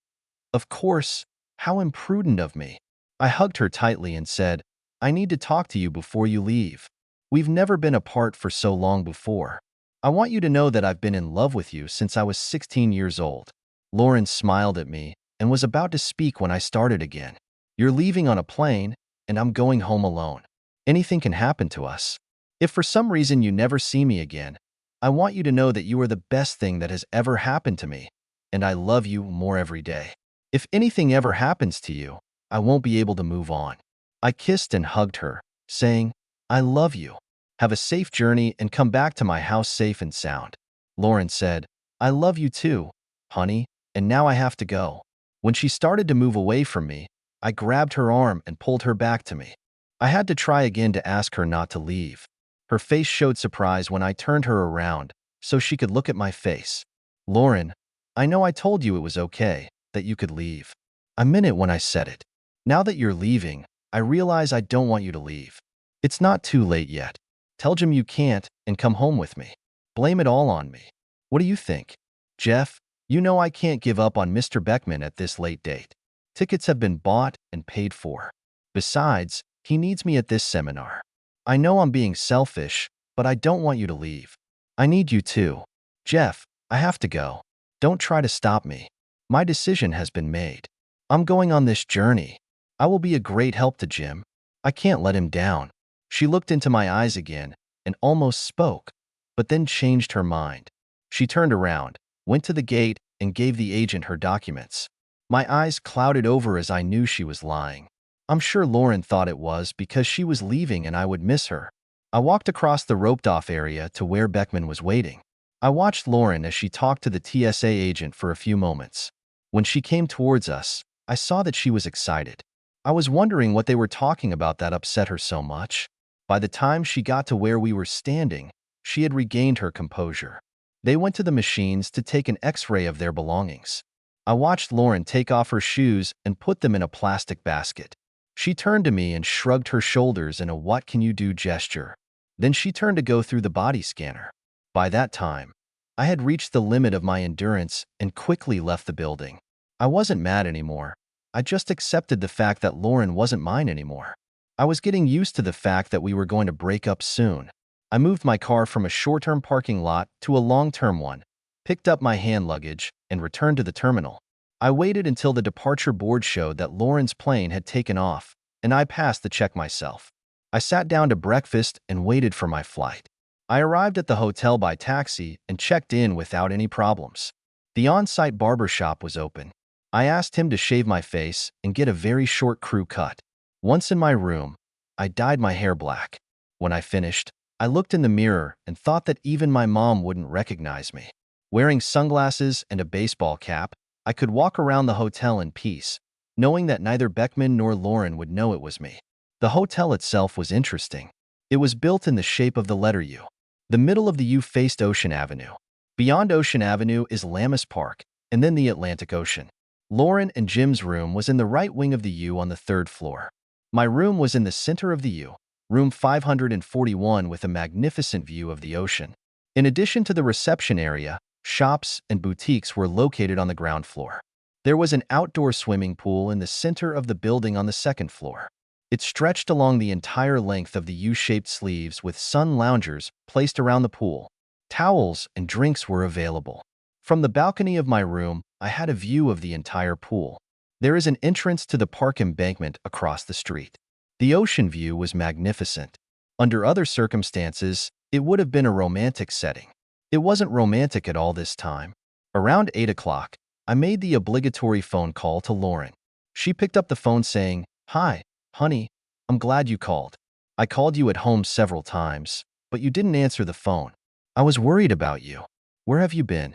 "Of course, how imprudent of me." I hugged her tightly and said, "I need to talk to you before you leave. We've never been apart for so long before. I want you to know that I've been in love with you since I was 16 years old." Lauren smiled at me and was about to speak when I started again. "You're leaving on a plane, and I'm going home alone. Anything can happen to us. If for some reason you never see me again, I want you to know that you are the best thing that has ever happened to me, and I love you more every day. If anything ever happens to you, I won't be able to move on." I kissed and hugged her, saying, "I love you. Have a safe journey and come back to my house safe and sound." Lauren said, "I love you too, honey, and now I have to go." When she started to move away from me, I grabbed her arm and pulled her back to me. I had to try again to ask her not to leave. Her face showed surprise when I turned her around so she could look at my face. "Lauren, I know I told you it was okay, that you could leave. I meant it when I said it. Now that you're leaving, I realize I don't want you to leave. It's not too late yet. Tell Jim you can't and come home with me. Blame it all on me. What do you think? Jeff, you know I can't give up on Mr. Beckman at this late date. Tickets have been bought and paid for. Besides, he needs me at this seminar. I know I'm being selfish, but I don't want you to leave. I need you too. Jeff, I have to go. Don't try to stop me. My decision has been made. I'm going on this journey. I will be a great help to Jim. I can't let him down." She looked into my eyes again and almost spoke, but then changed her mind. She turned around, went to the gate, and gave the agent her documents. My eyes clouded over as I knew she was lying. I'm sure Lauren thought it was because she was leaving and I would miss her. I walked across the roped-off area to where Beckman was waiting. I watched Lauren as she talked to the TSA agent for a few moments. When she came towards us, I saw that she was excited. I was wondering what they were talking about that upset her so much. By the time she got to where we were standing, she had regained her composure. They went to the machines to take an X-ray of their belongings. I watched Lauren take off her shoes and put them in a plastic basket. She turned to me and shrugged her shoulders in a "what can you do" gesture. Then she turned to go through the body scanner. By that time, I had reached the limit of my endurance and quickly left the building. I wasn't mad anymore. I just accepted the fact that Lauren wasn't mine anymore. I was getting used to the fact that we were going to break up soon. I moved my car from a short-term parking lot to a long-term one, picked up my hand luggage, and returned to the terminal. I waited until the departure board showed that Lauren's plane had taken off, and I passed the check myself. I sat down to breakfast and waited for my flight. I arrived at the hotel by taxi and checked in without any problems. The on-site barber shop was open. I asked him to shave my face and get a very short crew cut. Once in my room, I dyed my hair black. When I finished, I looked in the mirror and thought that even my mom wouldn't recognize me. Wearing sunglasses and a baseball cap, I could walk around the hotel in peace, knowing that neither Beckman nor Lauren would know it was me. The hotel itself was interesting. It was built in the shape of the letter U. The middle of the U faced Ocean Avenue. Beyond Ocean Avenue is Lammas Park, and then the Atlantic Ocean. Lauren and Jim's room was in the right wing of the U on the 3rd floor. My room was in the center of the U, room 541, with a magnificent view of the ocean. In addition to the reception area, shops and boutiques were located on the ground floor. There was an outdoor swimming pool in the center of the building on the 2nd floor. It stretched along the entire length of the U-shaped sleeves with sun loungers placed around the pool. Towels and drinks were available. From the balcony of my room, I had a view of the entire pool. There is an entrance to the park embankment across the street. The ocean view was magnificent. Under other circumstances, it would have been a romantic setting. It wasn't romantic at all this time. Around 8 o'clock, I made the obligatory phone call to Lauren. She picked up the phone saying, "Hi, honey, I'm glad you called. I called you at home several times, but you didn't answer the phone. I was worried about you. Where have you been?"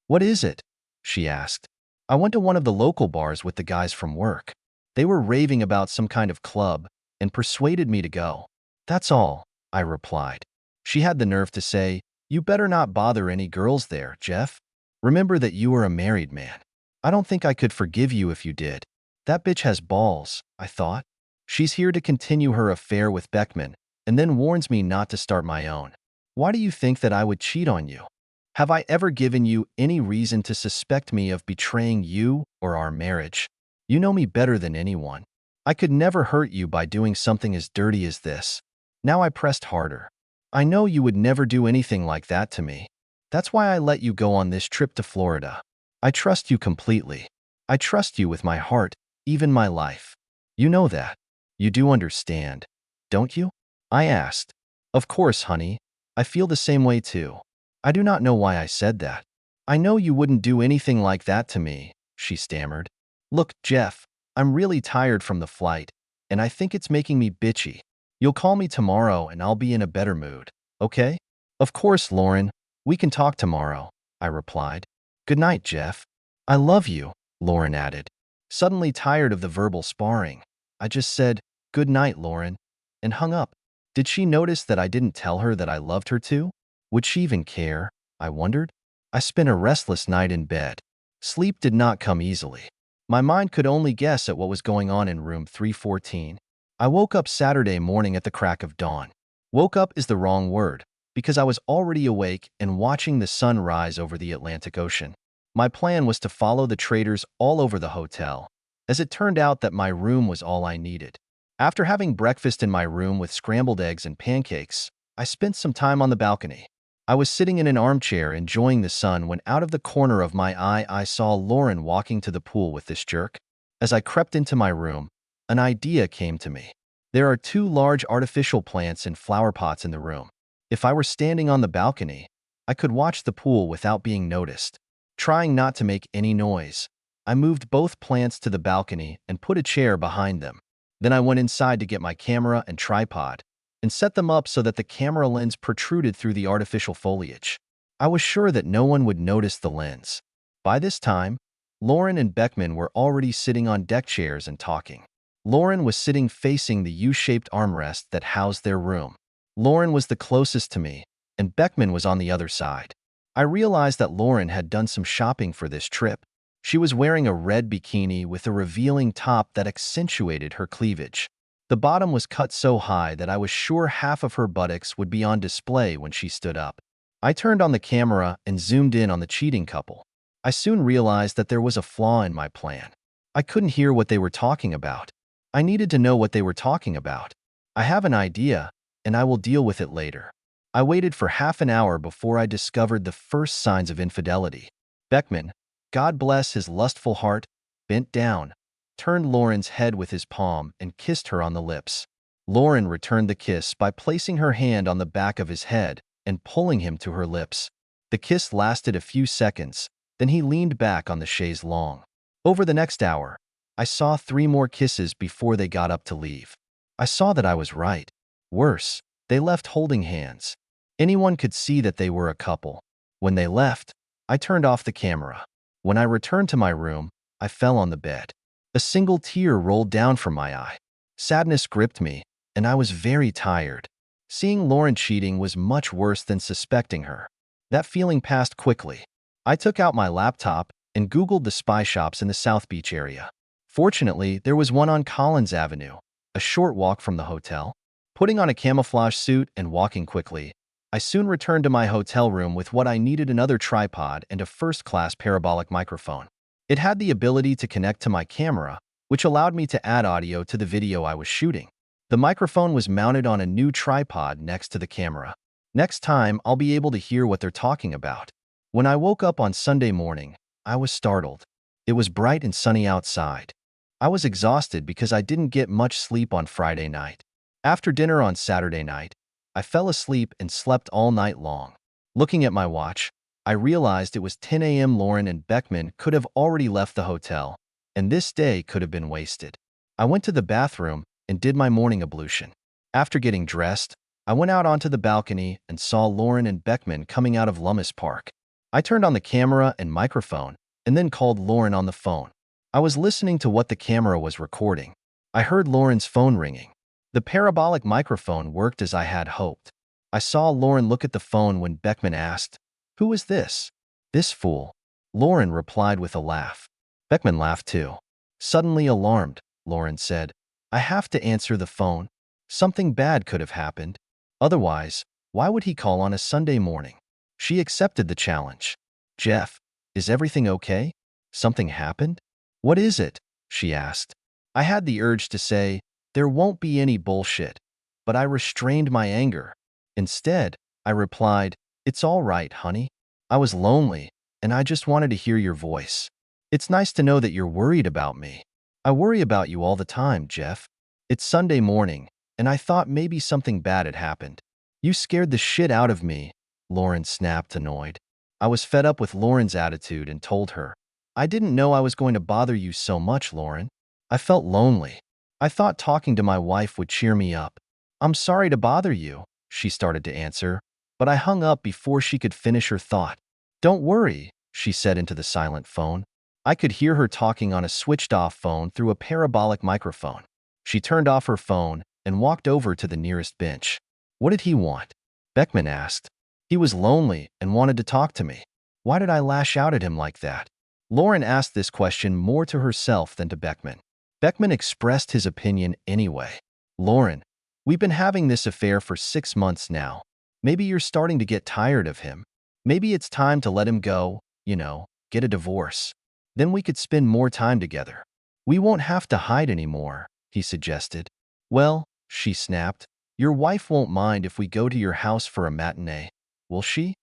"What is it?" she asked. "I went to one of the local bars with the guys from work. They were raving about some kind of club and persuaded me to go. That's all," I replied. She had the nerve to say, "You better not bother any girls there, Jeff. Remember that you are a married man. I don't think I could forgive you if you did." That bitch has balls, I thought. She's here to continue her affair with Beckman and then warns me not to start my own. Why do you think that I would cheat on you? Have I ever given you any reason to suspect me of betraying you or our marriage? You know me better than anyone. I could never hurt you by doing something as dirty as this. Now I pressed harder. I know you would never do anything like that to me. That's why I let you go on this trip to Florida. I trust you completely. I trust you with my heart, even my life. You know that. You do understand, don't you? I asked. Of course, honey. I feel the same way too. I do not know why I said that. I know you wouldn't do anything like that to me, she stammered. Look, Jeff, I'm really tired from the flight, and I think it's making me bitchy. You'll call me tomorrow and I'll be in a better mood, okay? Of course, Lauren. We can talk tomorrow, I replied. Good night, Jeff. I love you, Lauren added. Suddenly tired of the verbal sparring, I just said, good night, Lauren, and hung up. Did she notice that I didn't tell her that I loved her too? Would she even care? I wondered. I spent a restless night in bed. Sleep did not come easily. My mind could only guess at what was going on in room 314. I woke up Saturday morning at the crack of dawn. Woke up is the wrong word, because I was already awake and watching the sun rise over the Atlantic Ocean. My plan was to follow the traders all over the hotel, as it turned out that my room was all I needed. After having breakfast in my room with scrambled eggs and pancakes, I spent some time on the balcony. I was sitting in an armchair enjoying the sun when out of the corner of my eye I saw Lauren walking to the pool with this jerk. As I crept into my room, an idea came to me. There are 2 large artificial plants in flower pots in the room. If I were standing on the balcony, I could watch the pool without being noticed. Trying not to make any noise, I moved both plants to the balcony and put a chair behind them. Then I went inside to get my camera and tripod and set them up so that the camera lens protruded through the artificial foliage. I was sure that no one would notice the lens. By this time, Lauren and Beckman were already sitting on deck chairs and talking. Lauren was sitting facing the U-shaped armrest that housed their room. Lauren was the closest to me, and Beckman was on the other side. I realized that Lauren had done some shopping for this trip. She was wearing a red bikini with a revealing top that accentuated her cleavage. The bottom was cut so high that I was sure half of her buttocks would be on display when she stood up. I turned on the camera and zoomed in on the cheating couple. I soon realized that there was a flaw in my plan. I couldn't hear what they were talking about. I needed to know what they were talking about. I have an idea, and I will deal with it later. I waited for half an hour before I discovered the first signs of infidelity. Beckman, God bless his lustful heart, bent down, turned Lauren's head with his palm and kissed her on the lips. Lauren returned the kiss by placing her hand on the back of his head and pulling him to her lips. The kiss lasted a few seconds, then he leaned back on the chaise longue. Over the next hour, I saw 3 more kisses before they got up to leave. I saw that I was right. Worse, they left holding hands. Anyone could see that they were a couple. When they left, I turned off the camera. When I returned to my room, I fell on the bed. A single tear rolled down from my eye. Sadness gripped me, and I was very tired. Seeing Lauren cheating was much worse than suspecting her. That feeling passed quickly. I took out my laptop and Googled the spy shops in the South Beach area. Fortunately, there was one on Collins Avenue, a short walk from the hotel. Putting on a camouflage suit and walking quickly, I soon returned to my hotel room with what I needed: another tripod and a first-class parabolic microphone. It had the ability to connect to my camera, which allowed me to add audio to the video I was shooting. The microphone was mounted on a new tripod next to the camera. Next time, I'll be able to hear what they're talking about. When I woke up on Sunday morning, I was startled. It was bright and sunny outside. I was exhausted because I didn't get much sleep on Friday night. After dinner on Saturday night, I fell asleep and slept all night long. Looking at my watch, I realized it was 10 a.m. Lauren and Beckman could have already left the hotel, and this day could have been wasted. I went to the bathroom and did my morning ablution. After getting dressed, I went out onto the balcony and saw Lauren and Beckman coming out of Lummis Park. I turned on the camera and microphone and then called Lauren on the phone. I was listening to what the camera was recording. I heard Lauren's phone ringing. The parabolic microphone worked as I had hoped. I saw Lauren look at the phone when Beckman asked, "Who is this?" "This fool." Lauren replied with a laugh. Beckman laughed too. Suddenly alarmed, Lauren said, "I have to answer the phone. Something bad could have happened. Otherwise, why would he call on a Sunday morning?" She accepted the challenge. "Jeff, is everything okay? Something happened?" "What is it?" she asked. I had the urge to say, "There won't be any bullshit," but I restrained my anger. Instead, I replied, "It's all right, honey. I was lonely, and I just wanted to hear your voice. It's nice to know that you're worried about me. I worry about you all the time, Jeff. It's Sunday morning, and I thought maybe something bad had happened." "You scared the shit out of me," Lauren snapped, annoyed. I was fed up with Lauren's attitude and told her, "I didn't know I was going to bother you so much, Lauren. I felt lonely. I thought talking to my wife would cheer me up." "I'm sorry to bother you," she started to answer, but I hung up before she could finish her thought. "Don't worry," she said into the silent phone. I could hear her talking on a switched-off phone through a parabolic microphone. She turned off her phone and walked over to the nearest bench. "What did he want?" Beckman asked. "He was lonely and wanted to talk to me. Why did I lash out at him like that?" Lauren asked this question more to herself than to Beckman. Beckman expressed his opinion anyway. "Lauren, we've been having this affair for 6 months now. Maybe you're starting to get tired of him. Maybe it's time to let him go, get a divorce. Then we could spend more time together. We won't have to hide anymore," he suggested. "Well," she snapped, "your wife won't mind if we go to your house for a matinee, will she?"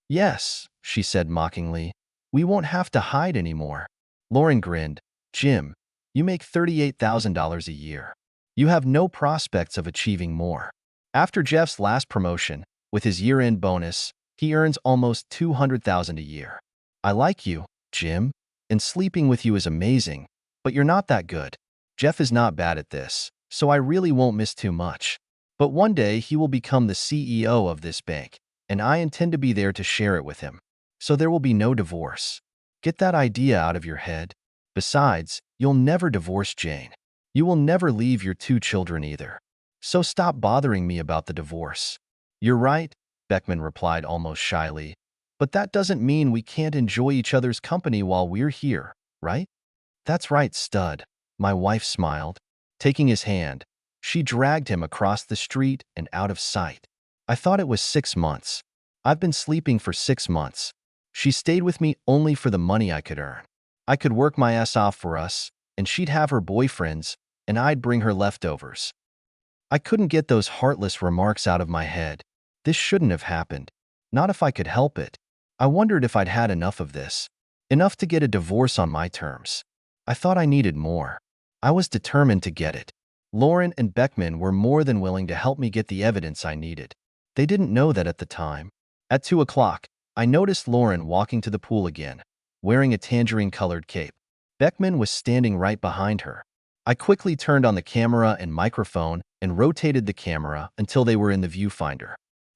"Yes," she said mockingly. "We won't have to hide anymore." Lauren grinned. "Jim, you make $38,000 a year. You have no prospects of achieving more. After Jeff's last promotion, with his year-end bonus, he earns almost $200,000 a year. I like you, Jim, and sleeping with you is amazing, but you're not that good. Jeff is not bad at this, so I really won't miss too much. But one day he will become the CEO of this bank, and I intend to be there to share it with him. So there will be no divorce. Get that idea out of your head. Besides, you'll never divorce Jane. You will never leave your 2 children either. So stop bothering me about the divorce." "You're right," Beckman replied almost shyly. "But that doesn't mean we can't enjoy each other's company while we're here, right?" "That's right, stud," my wife smiled. Taking his hand, she dragged him across the street and out of sight. "I thought it was 6 months. I've been sleeping for 6 months. She stayed with me only for the money I could earn. I could work my ass off for us, and she'd have her boyfriends, and I'd bring her leftovers." I couldn't get those heartless remarks out of my head. This shouldn't have happened. Not if I could help it. I wondered if I'd had enough of this. Enough to get a divorce on my terms. I thought I needed more. I was determined to get it. Lauren and Beckman were more than willing to help me get the evidence I needed. They didn't know that at the time. At 2 o'clock, I noticed Lauren walking to the pool again, wearing a tangerine-colored cape. Beckman was standing right behind her. I quickly turned on the camera and microphone and rotated the camera until they were in the viewfinder.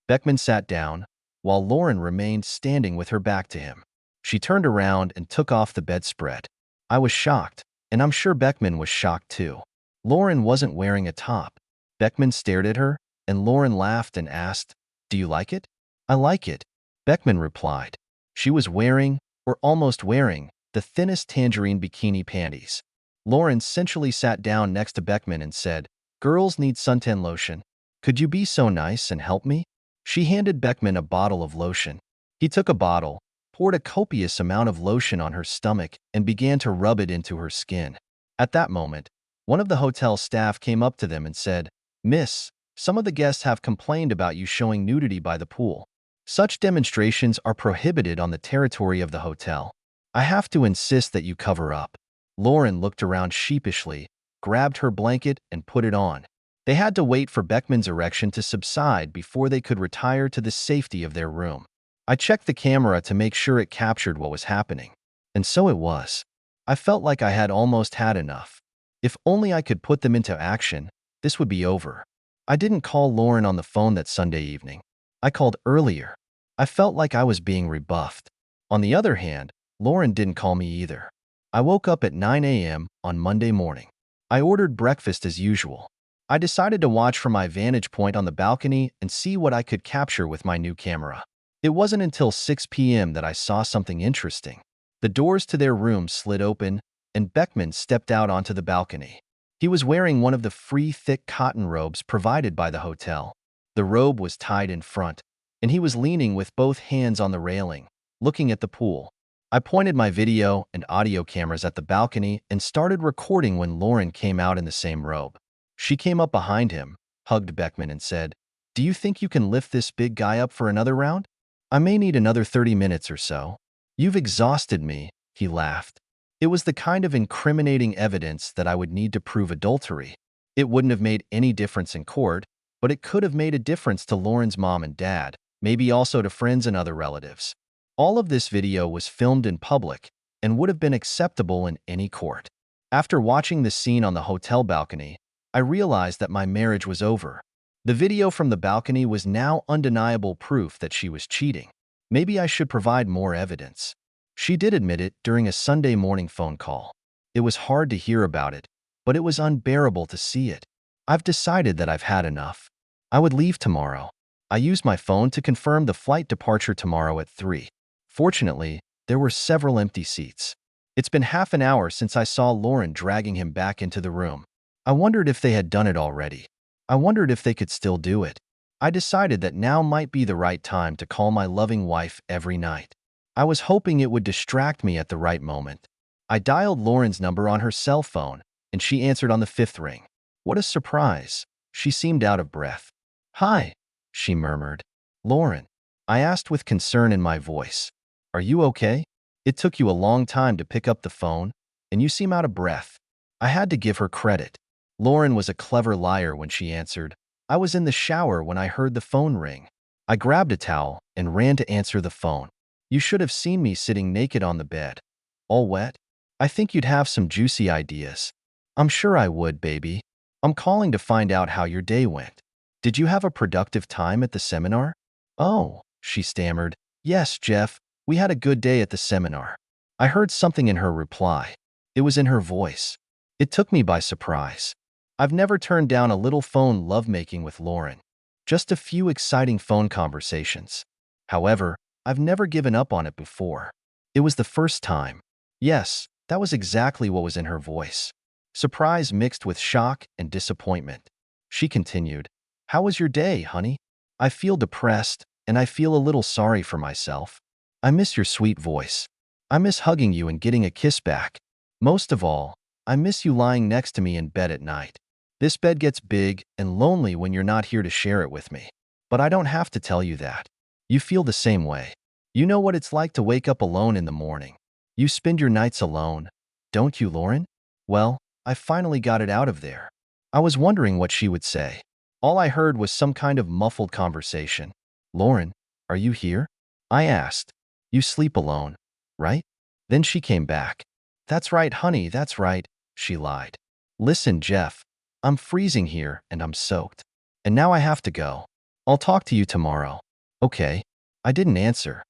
Beckman sat down, while Lauren remained standing with her back to him. She turned around and took off the bedspread. I was shocked, and I'm sure Beckman was shocked too. Lauren wasn't wearing a top. Beckman stared at her, and Lauren laughed and asked, "Do you like it?" "I like it," Beckman replied. She was wearing, or almost wearing, the thinnest tangerine bikini panties. Lauren sensually sat down next to Beckman and said, "Girls need suntan lotion. Could you be so nice and help me?" She handed Beckman a bottle of lotion. He took a bottle, poured a copious amount of lotion on her stomach, and began to rub it into her skin. At that moment, one of the hotel staff came up to them and said, "Miss, some of the guests have complained about you showing nudity by the pool. Such demonstrations are prohibited on the territory of the hotel. I have to insist that you cover up." Lauren looked around sheepishly, grabbed her blanket, and put it on. They had to wait for Beckman's erection to subside before they could retire to the safety of their room. I checked the camera to make sure it captured what was happening. And so it was. I felt like I had almost had enough. If only I could put them into action, this would be over. I didn't call Lauren on the phone that Sunday evening. I called earlier. I felt like I was being rebuffed. On the other hand, Lauren didn't call me either. I woke up at 9 a.m. on Monday morning. I ordered breakfast as usual. I decided to watch from my vantage point on the balcony and see what I could capture with my new camera. It wasn't until 6 p.m. that I saw something interesting. The doors to their room slid open, and Beckman stepped out onto the balcony. He was wearing one of the free thick cotton robes provided by the hotel. The robe was tied in front, and he was leaning with both hands on the railing, looking at the pool. I pointed my video and audio cameras at the balcony and started recording when Lauren came out in the same robe. She came up behind him, hugged Beckman, and said, "Do you think you can lift this big guy up for another round? I may need another 30 minutes or so." "You've exhausted me," he laughed. It was the kind of incriminating evidence that I would need to prove adultery. It wouldn't have made any difference in court, but it could have made a difference to Lauren's mom and dad, maybe also to friends and other relatives. All of this video was filmed in public and would have been acceptable in any court. After watching the scene on the hotel balcony, I realized that my marriage was over. The video from the balcony was now undeniable proof that she was cheating. Maybe I should provide more evidence. She did admit it during a Sunday morning phone call. It was hard to hear about it, but it was unbearable to see it. "I've decided that I've had enough. I would leave tomorrow. I used my phone to confirm the flight departure tomorrow at 3. Fortunately, there were several empty seats. It's been half an hour since I saw Lauren dragging him back into the room. I wondered if they had done it already. I wondered if they could still do it. I decided that now might be the right time to call my loving wife every night. I was hoping it would distract me at the right moment. I dialed Lauren's number on her cell phone, and she answered on the 5th ring. What a surprise. She seemed out of breath. "Hi," she murmured. "Lauren," I asked with concern in my voice. "Are you okay? It took you a long time to pick up the phone, and you seem out of breath." I had to give her credit. Lauren was a clever liar when she answered, "I was in the shower when I heard the phone ring." I grabbed a towel and ran to answer the phone. "You should have seen me sitting naked on the bed. All wet? I think you'd have some juicy ideas." "I'm sure I would, baby. I'm calling to find out how your day went. Did you have a productive time at the seminar?" "Oh," she stammered. "Yes, Jeff, we had a good day at the seminar." I heard something in her reply. It was in her voice. It took me by surprise. I've never turned down a little phone lovemaking with Lauren. Just a few exciting phone conversations. However, I've never given up on it before. It was the first time. Yes, that was exactly what was in her voice. Surprise mixed with shock and disappointment. She continued, "How was your day, honey? I feel depressed, and I feel a little sorry for myself. I miss your sweet voice. I miss hugging you and getting a kiss back. Most of all, I miss you lying next to me in bed at night. This bed gets big and lonely when you're not here to share it with me. But I don't have to tell you that. You feel the same way. You know what it's like to wake up alone in the morning. You spend your nights alone, don't you, Lauren?" Well, I finally got it out of there. I was wondering what she would say. All I heard was some kind of muffled conversation. "Lauren, are you here?" I asked. "You sleep alone, right?" Then she came back. "That's right, honey, that's right," she lied. "Listen, Jeff, I'm freezing here and I'm soaked. And now I have to go. I'll talk to you tomorrow." "Okay." I didn't answer.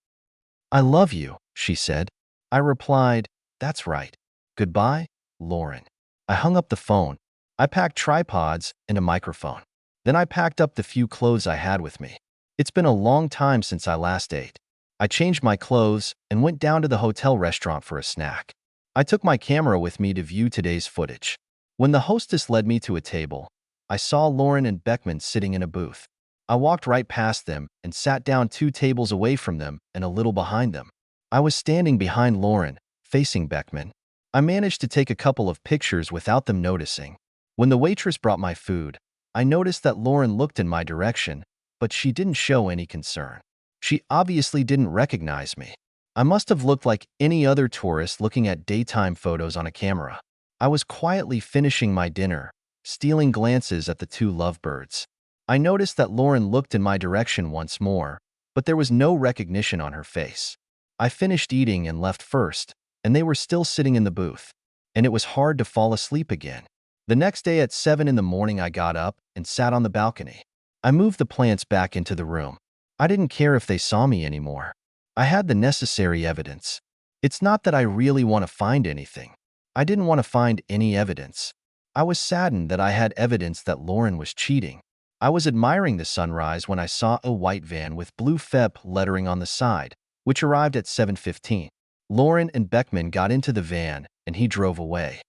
"I love you," she said. I replied, "That's right. Goodbye, Lauren." I hung up the phone. I packed tripods and a microphone. Then I packed up the few clothes I had with me. It's been a long time since I last ate. I changed my clothes and went down to the hotel restaurant for a snack. I took my camera with me to view today's footage. When the hostess led me to a table, I saw Lauren and Beckman sitting in a booth. I walked right past them and sat down 2 tables away from them and a little behind them. I was standing behind Lauren, facing Beckman. I managed to take a couple of pictures without them noticing. When the waitress brought my food, I noticed that Lauren looked in my direction, but she didn't show any concern. She obviously didn't recognize me. I must have looked like any other tourist looking at daytime photos on a camera. I was quietly finishing my dinner, stealing glances at the two lovebirds. I noticed that Lauren looked in my direction once more, but there was no recognition on her face. I finished eating and left first, and they were still sitting in the booth, and it was hard to fall asleep again. The next day at 7 in the morning, I got up and sat on the balcony. I moved the plants back into the room. I didn't care if they saw me anymore. I had the necessary evidence. It's not that I really want to find anything. I didn't want to find any evidence. I was saddened that I had evidence that Lauren was cheating. I was admiring the sunrise when I saw a white van with blue FEP lettering on the side, which arrived at 7:15. Lauren and Beckman got into the van, and he drove away.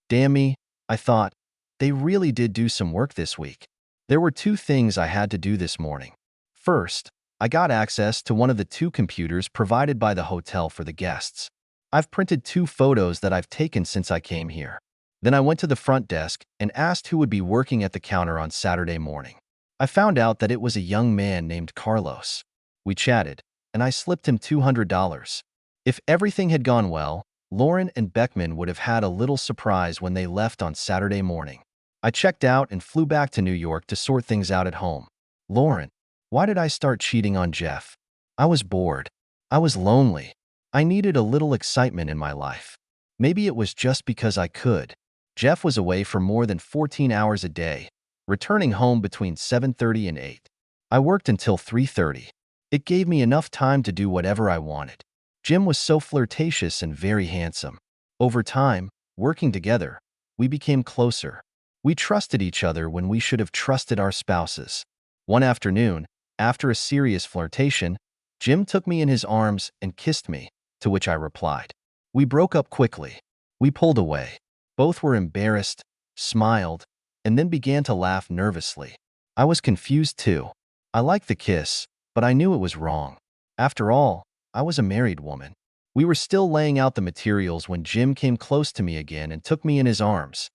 Damn me, I thought. They really did do some work this week. There were two things I had to do this morning. First, I got access to one of the two computers provided by the hotel for the guests. I've printed two photos that I've taken since I came here. Then I went to the front desk and asked who would be working at the counter on Saturday morning. I found out that it was a young man named Carlos. We chatted, and I slipped him $200. If everything had gone well, Lauren and Beckman would have had a little surprise when they left on Saturday morning. I checked out and flew back to New York to sort things out at home. Lauren, why did I start cheating on Jeff? I was bored. I was lonely. I needed a little excitement in my life. Maybe it was just because I could. Jeff was away for more than 14 hours a day, returning home between 7:30 and 8. I worked until 3:30. It gave me enough time to do whatever I wanted. Jim was so flirtatious and very handsome. Over time, working together, we became closer. We trusted each other when we should have trusted our spouses. One afternoon, after a serious flirtation, Jim took me in his arms and kissed me, to which I replied. We broke up quickly. We pulled away. Both were embarrassed, smiled, and then began to laugh nervously. I was confused too. I liked the kiss, but I knew it was wrong. After all, I was a married woman. We were still laying out the materials when Jim came close to me again and took me in his arms.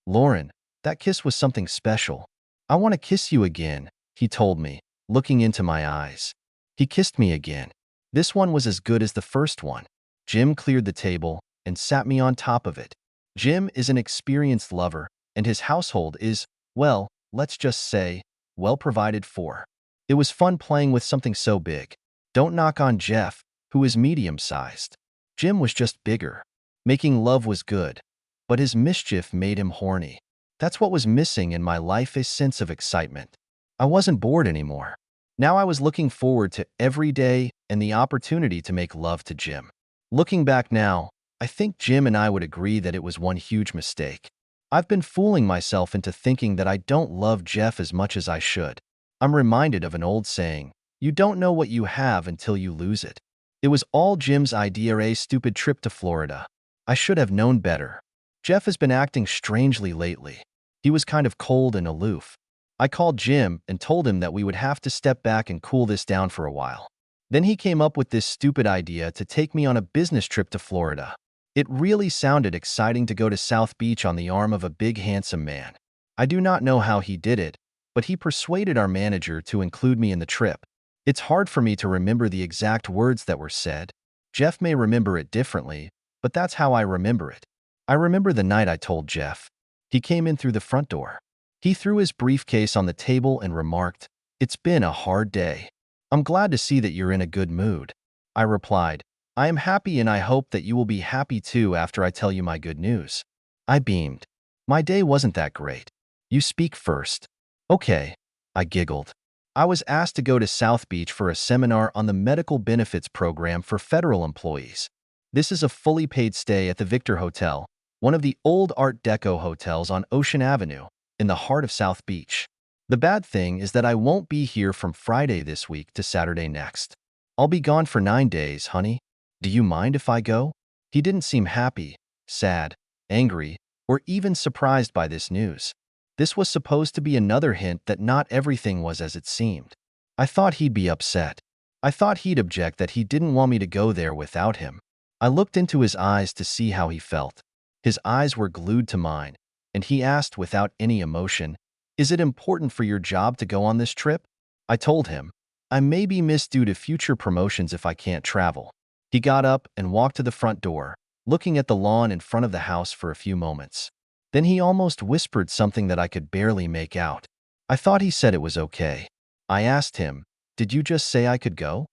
Lauren, that kiss was something special. I want to kiss you again, he told me, looking into my eyes. He kissed me again. This one was as good as the first one. Jim cleared the table and sat me on top of it. Jim is an experienced lover, and his household is, well, let's just say, well provided for. It was fun playing with something so big. Don't knock on Jeff, who is medium-sized. Jim was just bigger. Making love was good, but his mischief made him horny. That's what was missing in my life, a sense of excitement. I wasn't bored anymore. Now I was looking forward to every day and the opportunity to make love to Jim. Looking back now, I think Jim and I would agree that it was one huge mistake. I've been fooling myself into thinking that I don't love Jeff as much as I should. I'm reminded of an old saying, you don't know what you have until you lose it. It was all Jim's idea, a stupid trip to Florida. I should have known better. Jeff has been acting strangely lately. He was kind of cold and aloof. I called Jim and told him that we would have to step back and cool this down for a while. Then he came up with this stupid idea to take me on a business trip to Florida. It really sounded exciting to go to South Beach on the arm of a big handsome man. I do not know how he did it, but he persuaded our manager to include me in the trip. It's hard for me to remember the exact words that were said. Jeff may remember it differently, but that's how I remember it. I remember the night I told Jeff. He came in through the front door. He threw his briefcase on the table and remarked, "It's been a hard day. I'm glad to see that you're in a good mood." I replied, "I am happy and I hope that you will be happy too after I tell you my good news." I beamed. "My day wasn't that great. You speak first." "Okay," I giggled. I was asked to go to South Beach for a seminar on the medical benefits program for federal employees. This is a fully paid stay at the Victor Hotel, one of the old Art Deco hotels on Ocean Avenue, in the heart of South Beach. The bad thing is that I won't be here from Friday this week to Saturday next. I'll be gone for 9 days, honey. Do you mind if I go? He didn't seem happy, sad, angry, or even surprised by this news. This was supposed to be another hint that not everything was as it seemed. I thought he'd be upset. I thought he'd object that he didn't want me to go there without him. I looked into his eyes to see how he felt. His eyes were glued to mine, and he asked without any emotion, "Is it important for your job to go on this trip?" I told him, "I may be missed due to future promotions if I can't travel." He got up and walked to the front door, looking at the lawn in front of the house for a few moments. Then he almost whispered something that I could barely make out. I thought he said it was okay. I asked him, "Did you just say I could go?"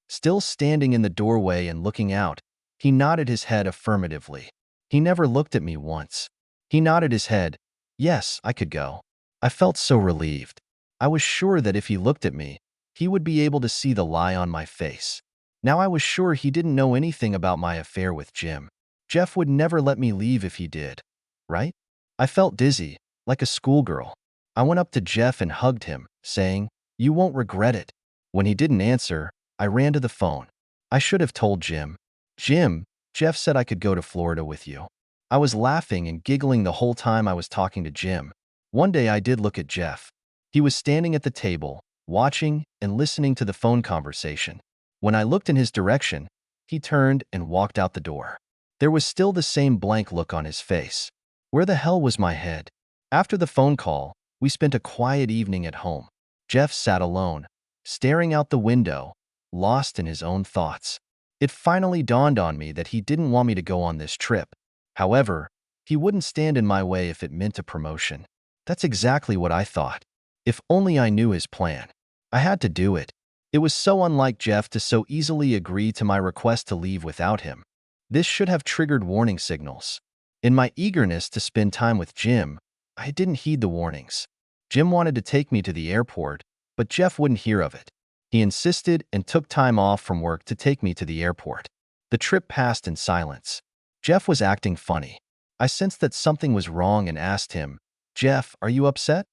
Still standing in the doorway and looking out, he nodded his head affirmatively. He never looked at me once. He nodded his head. Yes, I could go. I felt so relieved. I was sure that if he looked at me, he would be able to see the lie on my face. Now I was sure he didn't know anything about my affair with Jim. Jeff would never let me leave if he did, right? I felt dizzy, like a schoolgirl. I went up to Jeff and hugged him, saying, "You won't regret it." When he didn't answer, I ran to the phone. I should have told Jim. "Jim, Jeff said I could go to Florida with you." I was laughing and giggling the whole time I was talking to Jim. One day I did look at Jeff. He was standing at the table, watching and listening to the phone conversation. When I looked in his direction, he turned and walked out the door. There was still the same blank look on his face. Where the hell was my head? After the phone call, we spent a quiet evening at home. Jeff sat alone, staring out the window, lost in his own thoughts. It finally dawned on me that he didn't want me to go on this trip. However, he wouldn't stand in my way if it meant a promotion. That's exactly what I thought. If only I knew his plan. I had to do it. It was so unlike Jeff to so easily agree to my request to leave without him. This should have triggered warning signals. In my eagerness to spend time with Jim, I didn't heed the warnings. Jim wanted to take me to the airport, but Jeff wouldn't hear of it. He insisted and took time off from work to take me to the airport. The trip passed in silence. Jeff was acting funny. I sensed that something was wrong and asked him, "Jeff, are you upset?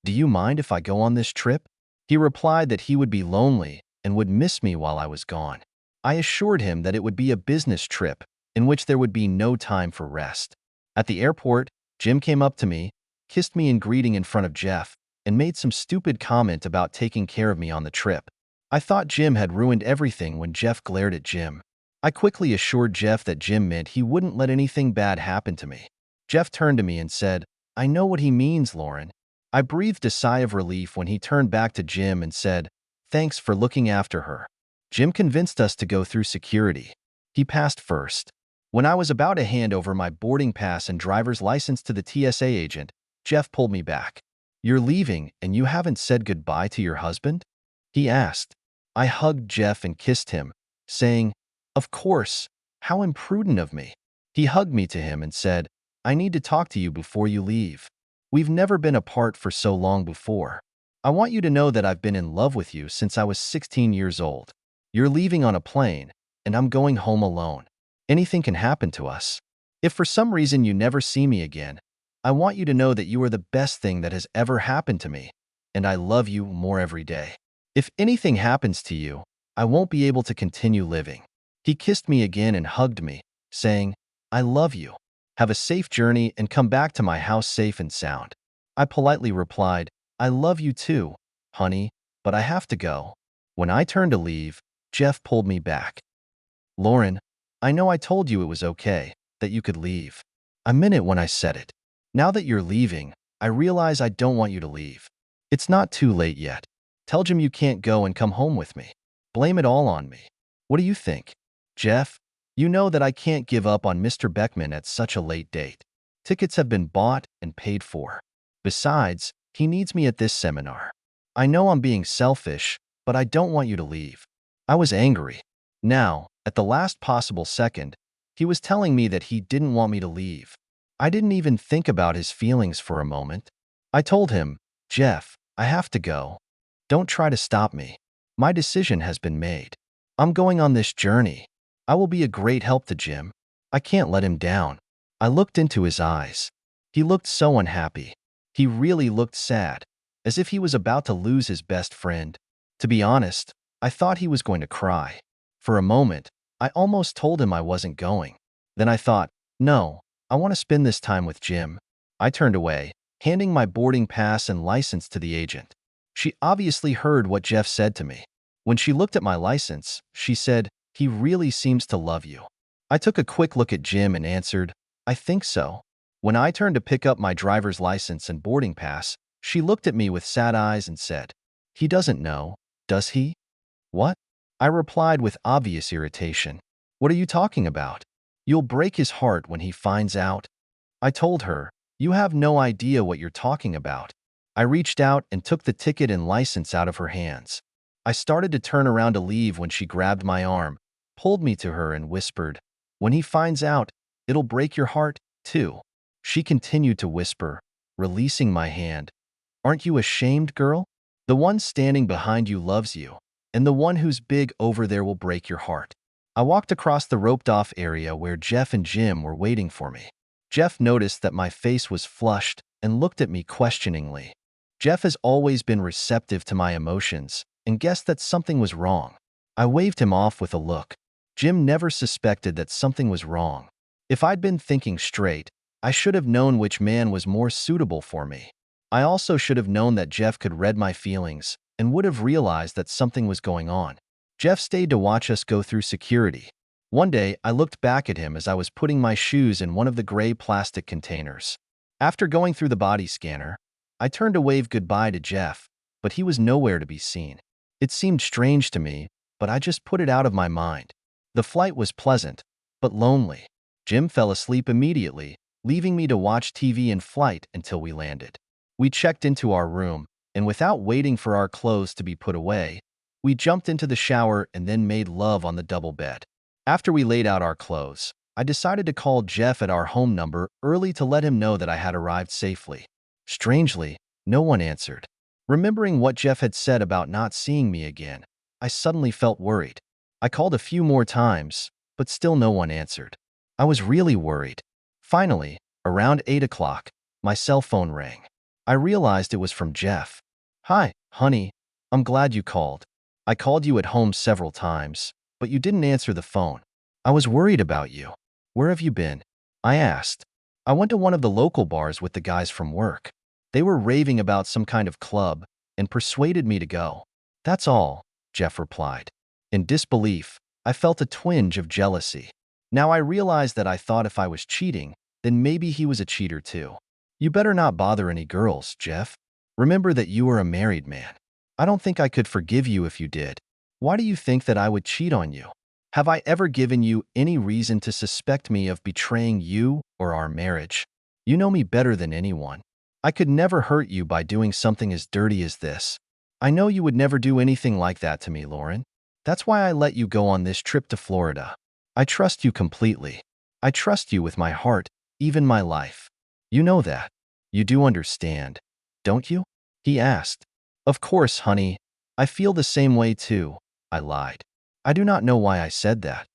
Do you mind if I go on this trip?" He replied that he would be lonely and would miss me while I was gone. I assured him that it would be a business trip in which there would be no time for rest. At the airport, Jim came up to me, kissed me in greeting in front of Jeff, and made some stupid comment about taking care of me on the trip. I thought Jim had ruined everything when Jeff glared at Jim. I quickly assured Jeff that Jim meant he wouldn't let anything bad happen to me. Jeff turned to me and said, "I know what he means, Lauren." I breathed a sigh of relief when he turned back to Jim and said, "Thanks for looking after her." Jim convinced us to go through security. He passed first. When I was about to hand over my boarding pass and driver's license to the TSA agent, Jeff pulled me back. "You're leaving and you haven't said goodbye to your husband?" he asked. I hugged Jeff and kissed him, saying, "Of course, how imprudent of me." He hugged me to him and said, "I need to talk to you before you leave. We've never been apart for so long before. I want you to know that I've been in love with you since I was 16 years old. You're leaving on a plane, and I'm going home alone. Anything can happen to us. If for some reason you never see me again, I want you to know that you are the best thing that has ever happened to me, and I love you more every day. If anything happens to you, I won't be able to continue living." He kissed me again and hugged me, saying, "I love you. Have a safe journey and come back to my house safe and sound." I politely replied, "I love you too, honey, but I have to go." When I turned to leave, Jeff pulled me back. "Lauren, I know I told you it was okay, that you could leave. I meant it when I said it. Now that you're leaving, I realize I don't want you to leave. It's not too late yet. Tell Jim you can't go and come home with me. Blame it all on me. What do you think? Jeff, you know that I can't give up on Mr. Beckman at such a late date. Tickets have been bought and paid for. Besides, he needs me at this seminar. I know I'm being selfish, but I don't want you to leave." I was angry. Now, at the last possible second, he was telling me that he didn't want me to leave. I didn't even think about his feelings for a moment. I told him, "Jeff, I have to go. Don't try to stop me. My decision has been made. I'm going on this journey. I will be a great help to Jim. I can't let him down." I looked into his eyes. He looked so unhappy. He really looked sad, as if he was about to lose his best friend. To be honest, I thought he was going to cry. For a moment, I almost told him I wasn't going. Then I thought, no, I want to spend this time with Jim. I turned away, handing my boarding pass and license to the agent. She obviously heard what Jeff said to me. When she looked at my license, she said, "He really seems to love you." I took a quick look at Jim and answered, I think so. When I turned to pick up my driver's license and boarding pass, she looked at me with sad eyes and said, He doesn't know, does he? What? I replied with obvious irritation. What are you talking about? You'll break his heart when he finds out. I told her, You have no idea what you're talking about. I reached out and took the ticket and license out of her hands. I started to turn around to leave when she grabbed my arm, pulled me to her and whispered, When he finds out, it'll break your heart, too. She continued to whisper, releasing my hand. Aren't you ashamed, girl? The one standing behind you loves you, and the one who's big over there will break your heart. I walked across the roped-off area where Jeff and Jim were waiting for me. Jeff noticed that my face was flushed and looked at me questioningly. Jeff has always been receptive to my emotions and guessed that something was wrong. I waved him off with a look. Jim never suspected that something was wrong. If I'd been thinking straight, I should have known which man was more suitable for me. I also should have known that Jeff could read my feelings and would have realized that something was going on. Jeff stayed to watch us go through security. One day, I looked back at him as I was putting my shoes in one of the gray plastic containers. After going through the body scanner, I turned to wave goodbye to Jeff, but he was nowhere to be seen. It seemed strange to me, but I just put it out of my mind. The flight was pleasant, but lonely. Jim fell asleep immediately, leaving me to watch TV in flight until we landed. We checked into our room, and without waiting for our clothes to be put away, we jumped into the shower and then made love on the double bed. After we laid out our clothes, I decided to call Jeff at our home number early to let him know that I had arrived safely. Strangely, no one answered. Remembering what Jeff had said about not seeing me again, I suddenly felt worried. I called a few more times, but still no one answered. I was really worried. Finally, around 8 o'clock, my cell phone rang. I realized it was from Jeff. Hi, honey. I'm glad you called. I called you at home several times, but you didn't answer the phone. I was worried about you. Where have you been? I asked. I went to one of the local bars with the guys from work. They were raving about some kind of club and persuaded me to go. That's all, Jeff replied. In disbelief, I felt a twinge of jealousy. Now I realized that I thought if I was cheating, then maybe he was a cheater too. You better not bother any girls, Jeff. Remember that you are a married man. I don't think I could forgive you if you did. Why do you think that I would cheat on you? Have I ever given you any reason to suspect me of betraying you or our marriage? You know me better than anyone. I could never hurt you by doing something as dirty as this. I know you would never do anything like that to me, Lauren. That's why I let you go on this trip to Florida. I trust you completely. I trust you with my heart, even my life. You know that. You do understand, don't you? He asked. Of course, honey. I feel the same way too, I lied. I do not know why I said that.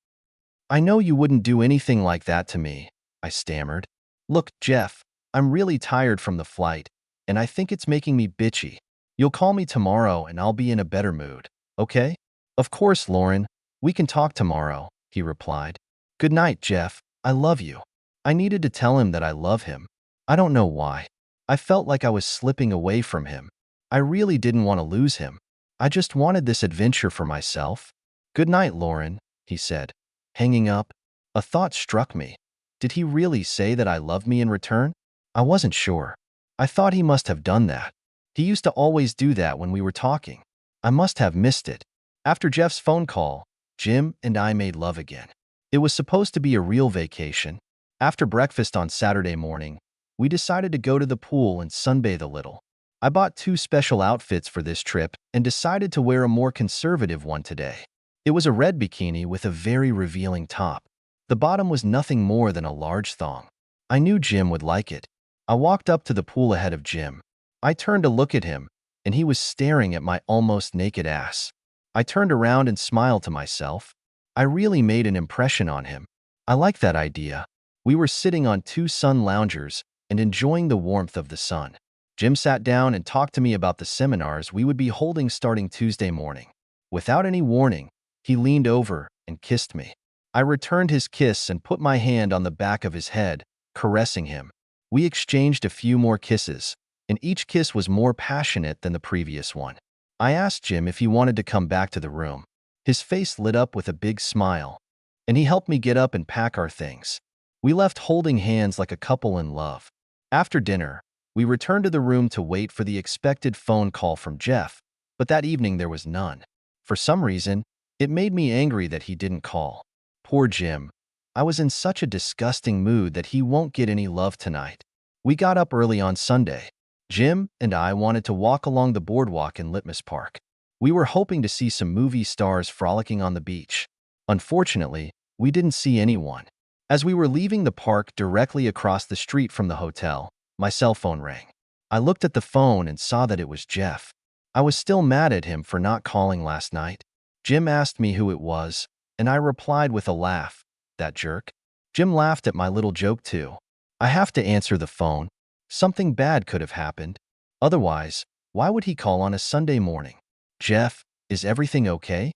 I know you wouldn't do anything like that to me, I stammered. Look, Jeff, I'm really tired from the flight, and I think it's making me bitchy. You'll call me tomorrow and I'll be in a better mood, okay? Of course, Lauren. We can talk tomorrow, he replied. Good night, Jeff. I love you. I needed to tell him that I love him. I don't know why. I felt like I was slipping away from him. I really didn't want to lose him. I just wanted this adventure for myself. Good night, Lauren, he said. Hanging up, a thought struck me. Did he really say that I loved me in return? I wasn't sure. I thought he must have done that. He used to always do that when we were talking. I must have missed it. After Jeff's phone call, Jim and I made love again. It was supposed to be a real vacation. After breakfast on Saturday morning, we decided to go to the pool and sunbathe a little. I bought 2 special outfits for this trip and decided to wear a more conservative one today. It was a red bikini with a very revealing top. The bottom was nothing more than a large thong. I knew Jim would like it. I walked up to the pool ahead of Jim. I turned to look at him, and he was staring at my almost naked ass. I turned around and smiled to myself. I really made an impression on him. I like that idea. We were sitting on 2 sun loungers and enjoying the warmth of the sun. Jim sat down and talked to me about the seminars we would be holding starting Tuesday morning. Without any warning, he leaned over and kissed me. I returned his kiss and put my hand on the back of his head, caressing him. We exchanged a few more kisses, and each kiss was more passionate than the previous one. I asked Jim if he wanted to come back to the room. His face lit up with a big smile. and he helped me get up and pack our things. We left holding hands like a couple in love. After dinner, we returned to the room to wait for the expected phone call from Jeff, but that evening there was none. For some reason, it made me angry that he didn't call. Poor Jim. I was in such a disgusting mood that he won't get any love tonight. We got up early on Sunday. Jim and I wanted to walk along the boardwalk in Litmus Park. We were hoping to see some movie stars frolicking on the beach. Unfortunately, we didn't see anyone. As we were leaving the park directly across the street from the hotel, my cell phone rang. I looked at the phone and saw that it was Jeff. I was still mad at him for not calling last night. Jim asked me who it was, and I replied with a laugh, "That jerk." Jim laughed at my little joke too. I have to answer the phone. Something bad could have happened. Otherwise, why would he call on a Sunday morning? "Jeff, is everything okay?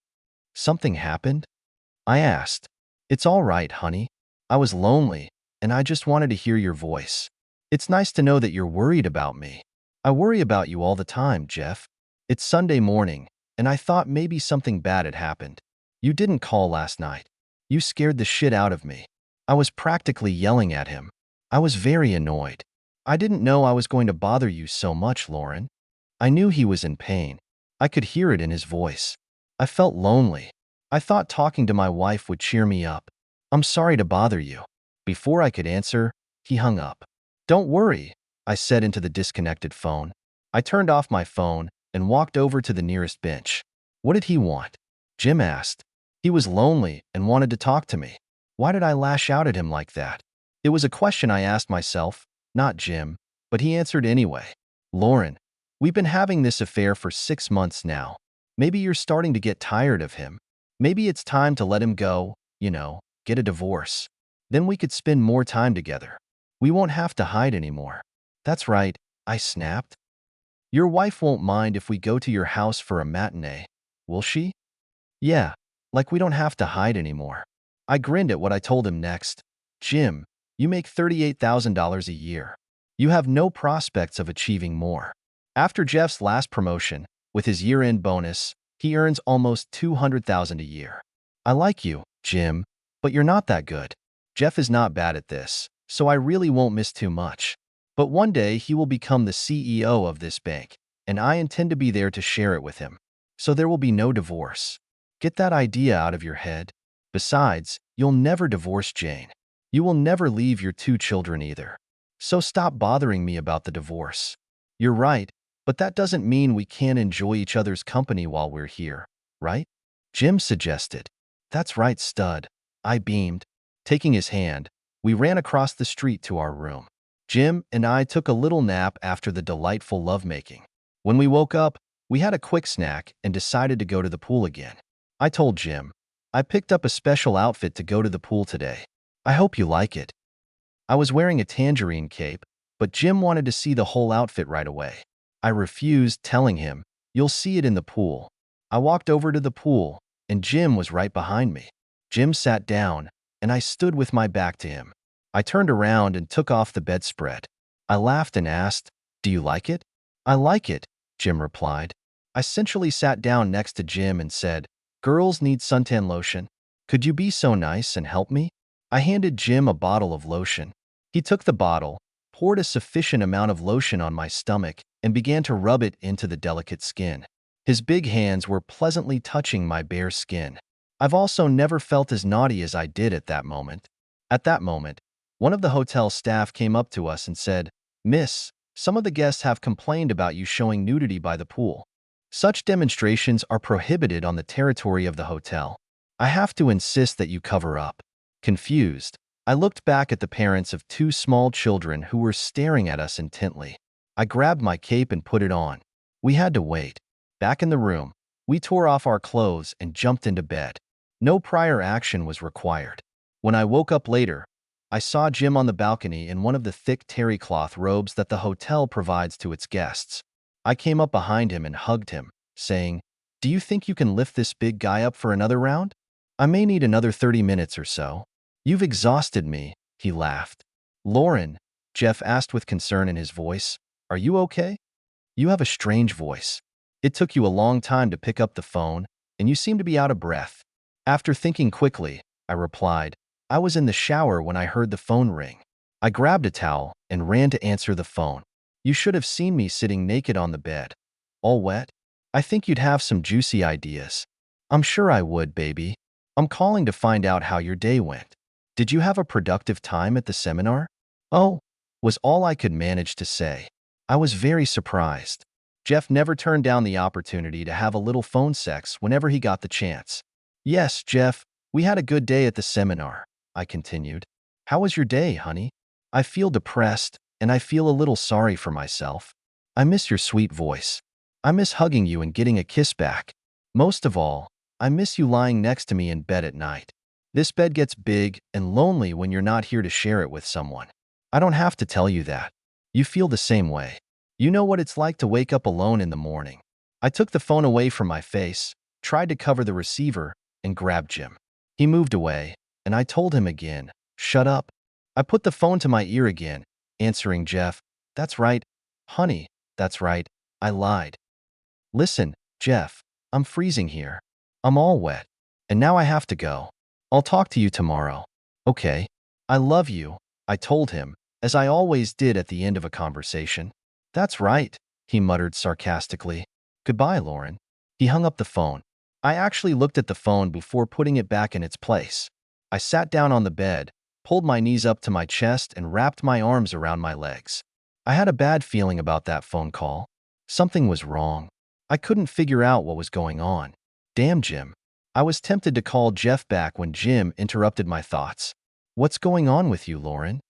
Something happened?" I asked. "It's all right, honey. I was lonely, and I just wanted to hear your voice. It's nice to know that you're worried about me. I worry about you all the time, Jeff. It's Sunday morning, and I thought maybe something bad had happened. You didn't call last night. You scared the shit out of me." I was practically yelling at him. I was very annoyed. "I didn't know I was going to bother you so much, Lauren." I knew he was in pain. I could hear it in his voice. I felt lonely. I thought talking to my wife would cheer me up. "I'm sorry to bother you." Before I could answer, he hung up. "Don't worry," I said into the disconnected phone. I turned off my phone and walked over to the nearest bench. "What did he want?" Jim asked. "He was lonely and wanted to talk to me. Why did I lash out at him like that?" It was a question I asked myself, not Jim, but he answered anyway. "Lauren, we've been having this affair for 6 months now. Maybe you're starting to get tired of him. Maybe it's time to let him go, get a divorce. Then we could spend more time together. We won't have to hide anymore." "That's right," I snapped. "Your wife won't mind if we go to your house for a matinee, will she?" "Yeah, like we don't have to hide anymore." I grinned at what I told him next. "Jim, you make $38,000 a year. You have no prospects of achieving more." After Jeff's last promotion, with his year-end bonus, he earns almost $200,000 a year. "I like you, Jim, but you're not that good. Jeff is not bad at this, so I really won't miss too much. But one day he will become the CEO of this bank, and I intend to be there to share it with him. So there will be no divorce. Get that idea out of your head. Besides, you'll never divorce Jane. You will never leave your 2 children either. So stop bothering me about the divorce." "You're right, but that doesn't mean we can't enjoy each other's company while we're here, right?" Jim suggested. "That's right, stud." I beamed. Taking his hand, we ran across the street to our room. Jim and I took a little nap after the delightful lovemaking. When we woke up, we had a quick snack and decided to go to the pool again. I told Jim, "I picked up a special outfit to go to the pool today. I hope you like it." I was wearing a tangerine cape, but Jim wanted to see the whole outfit right away. I refused, telling him, "You'll see it in the pool." I walked over to the pool, and Jim was right behind me. Jim sat down, and I stood with my back to him. I turned around and took off the bedspread. I laughed and asked, "Do you like it?" "I like it," Jim replied. I sensually sat down next to Jim and said, "Girls need suntan lotion. Could you be so nice and help me?" I handed Jim a bottle of lotion. He took the bottle, poured a sufficient amount of lotion on my stomach, and began to rub it into the delicate skin. His big hands were pleasantly touching my bare skin. I've also never felt as naughty as I did at that moment. At that moment, one of the hotel staff came up to us and said, "Miss, some of the guests have complained about you showing nudity by the pool. Such demonstrations are prohibited on the territory of the hotel. I have to insist that you cover up." Confused, I looked back at the parents of 2 small children who were staring at us intently. I grabbed my cape and put it on. We had to wait. Back in the room, we tore off our clothes and jumped into bed. No prior action was required. When I woke up later, I saw Jim on the balcony in one of the thick terry cloth robes that the hotel provides to its guests. I came up behind him and hugged him, saying, "Do you think you can lift this big guy up for another round? I may need another 30 minutes or so." "You've exhausted me," he laughed. "Lauren," Jeff asked with concern in his voice, "are you okay? You have a strange voice. It took you a long time to pick up the phone, and you seem to be out of breath." After thinking quickly, I replied. I was in the shower when I heard the phone ring. I grabbed a towel and ran to answer the phone. You should have seen me sitting naked on the bed. All wet? I think you'd have some juicy ideas. I'm sure I would, baby. I'm calling to find out how your day went. Did you have a productive time at the seminar? Oh, was all I could manage to say. I was very surprised. Jeff never turned down the opportunity to have a little phone sex whenever he got the chance. Yes, Jeff, we had a good day at the seminar, I continued. How was your day, honey? I feel depressed, and I feel a little sorry for myself. I miss your sweet voice. I miss hugging you and getting a kiss back. Most of all, I miss you lying next to me in bed at night. This bed gets big and lonely when you're not here to share it with someone. I don't have to tell you that. You feel the same way. You know what it's like to wake up alone in the morning. I took the phone away from my face, tried to cover the receiver, and grabbed Jim. He moved away, and I told him again, shut up. I put the phone to my ear again, answering Jeff. That's right, honey, that's right, I lied. Listen, Jeff, I'm freezing here. I'm all wet, and now I have to go. I'll talk to you tomorrow. Okay. I love you, I told him, as I always did at the end of a conversation. That's right, he muttered sarcastically. Goodbye, Lauren. He hung up the phone. I actually looked at the phone before putting it back in its place. I sat down on the bed, pulled my knees up to my chest, and wrapped my arms around my legs. I had a bad feeling about that phone call. Something was wrong. I couldn't figure out what was going on. Damn, Jim. I was tempted to call Jeff back when Jim interrupted my thoughts. What's going on with you, Lauren?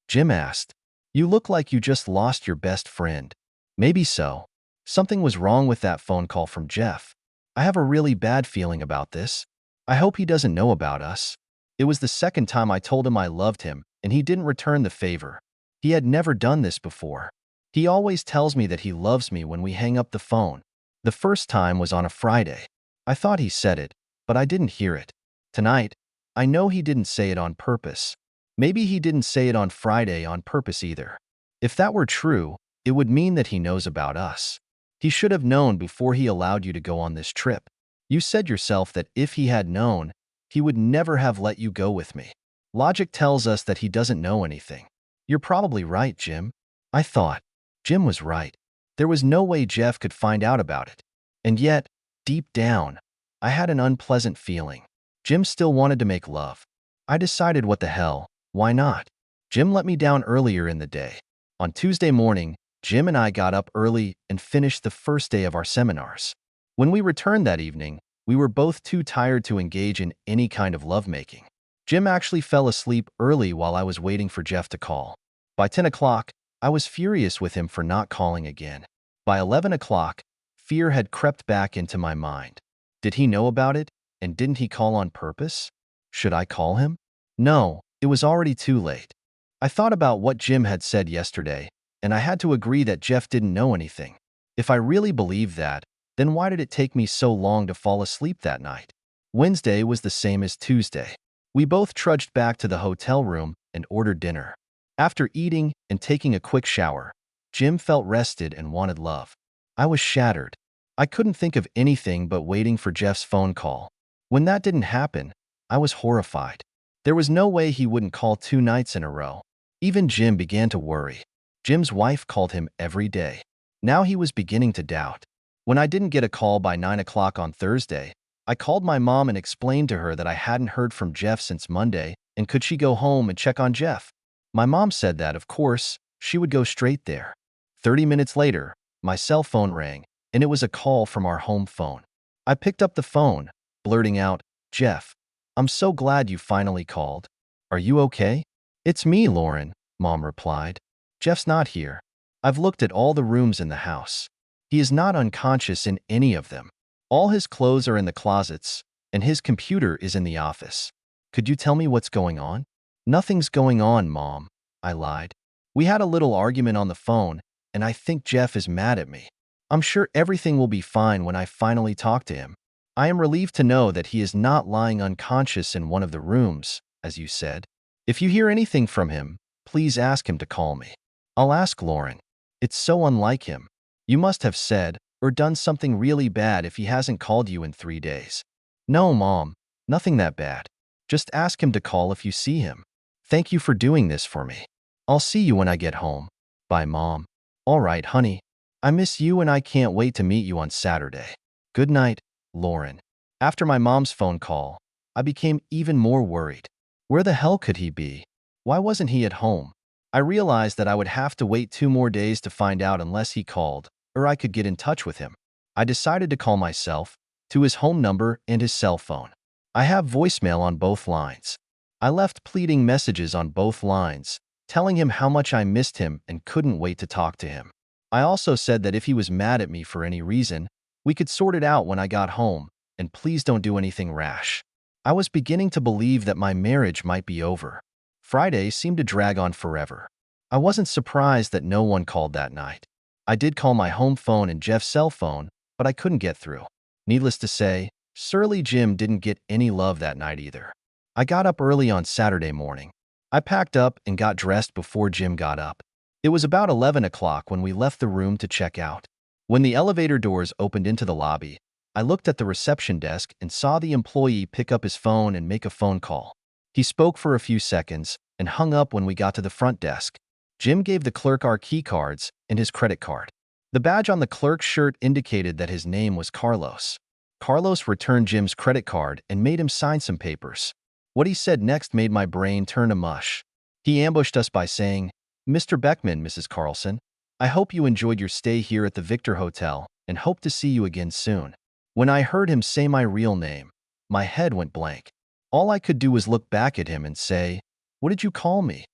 Jim asked. You look like you just lost your best friend. Maybe so. Something was wrong with that phone call from Jeff. I have a really bad feeling about this. I hope he doesn't know about us. It was the second time I told him I loved him, and he didn't return the favor. He had never done this before. He always tells me that he loves me when we hang up the phone. The first time was on a Friday. I thought he said it, but I didn't hear it. Tonight, I know he didn't say it on purpose. Maybe he didn't say it on Friday on purpose either. If that were true, it would mean that he knows about us. He should have known before he allowed you to go on this trip. You said yourself that if he had known, he would never have let you go with me. Logic tells us that he doesn't know anything. You're probably right, Jim. I thought. Jim was right. There was no way Jeff could find out about it. And yet, deep down, I had an unpleasant feeling. Jim still wanted to make love. I decided what the hell, why not? Jim let me down earlier in the day. On Tuesday morning, Jim and I got up early and finished the first day of our seminars. When we returned that evening, we were both too tired to engage in any kind of lovemaking. Jim actually fell asleep early while I was waiting for Jeff to call. By 10 o'clock, I was furious with him for not calling again. By 11 o'clock, fear had crept back into my mind. Did he know about it, and didn't he call on purpose? Should I call him? No, it was already too late. I thought about what Jim had said yesterday, and I had to agree that Jeff didn't know anything. If I really believed that, then why did it take me so long to fall asleep that night? Wednesday was the same as Tuesday. We both trudged back to the hotel room and ordered dinner. After eating and taking a quick shower, Jim felt rested and wanted love. I was shattered. I couldn't think of anything but waiting for Jeff's phone call. When that didn't happen, I was horrified. There was no way he wouldn't call 2 nights in a row. Even Jim began to worry. Jim's wife called him every day. Now he was beginning to doubt. When I didn't get a call by 9 o'clock on Thursday, I called my mom and explained to her that I hadn't heard from Jeff since Monday, and could she go home and check on Jeff? My mom said that, of course, she would go straight there. 30 minutes later, my cell phone rang, and it was a call from our home phone. I picked up the phone, blurting out, Jeff, I'm so glad you finally called. Are you okay? It's me, Lauren, Mom replied. Jeff's not here. I've looked at all the rooms in the house. He is not unconscious in any of them. All his clothes are in the closets, and his computer is in the office. Could you tell me what's going on? Nothing's going on, Mom, I lied. We had a little argument on the phone, and I think Jeff is mad at me. I'm sure everything will be fine when I finally talk to him. I am relieved to know that he is not lying unconscious in one of the rooms, as you said. If you hear anything from him, please ask him to call me. I'll ask Lauren. It's so unlike him. You must have said or done something really bad if he hasn't called you in 3 days. No, Mom, nothing that bad. Just ask him to call if you see him. Thank you for doing this for me. I'll see you when I get home. Bye, Mom. All right, honey. I miss you and I can't wait to meet you on Saturday. Good night, Lauren. After my mom's phone call, I became even more worried. Where the hell could he be? Why wasn't he at home? I realized that I would have to wait 2 more days to find out unless he called, or I could get in touch with him. I decided to call myself, to his home number and his cell phone. I have voicemail on both lines. I left pleading messages on both lines, telling him how much I missed him and couldn't wait to talk to him. I also said that if he was mad at me for any reason, we could sort it out when I got home, and please don't do anything rash. I was beginning to believe that my marriage might be over. Friday seemed to drag on forever. I wasn't surprised that no one called that night. I did call my home phone and Jeff's cell phone, but I couldn't get through. Needless to say, surly Jim didn't get any love that night either. I got up early on Saturday morning. I packed up and got dressed before Jim got up. It was about 11 o'clock when we left the room to check out. When the elevator doors opened into the lobby, I looked at the reception desk and saw the employee pick up his phone and make a phone call. He spoke for a few seconds and hung up when we got to the front desk. Jim gave the clerk our key cards and his credit card. The badge on the clerk's shirt indicated that his name was Carlos. Carlos returned Jim's credit card and made him sign some papers. What he said next made my brain turn to mush. He ambushed us by saying, "Mr. Beckman, Mrs. Carlson, I hope you enjoyed your stay here at the Victor Hotel and hope to see you again soon." When I heard him say my real name, my head went blank. All I could do was look back at him and say, "What did you call me?"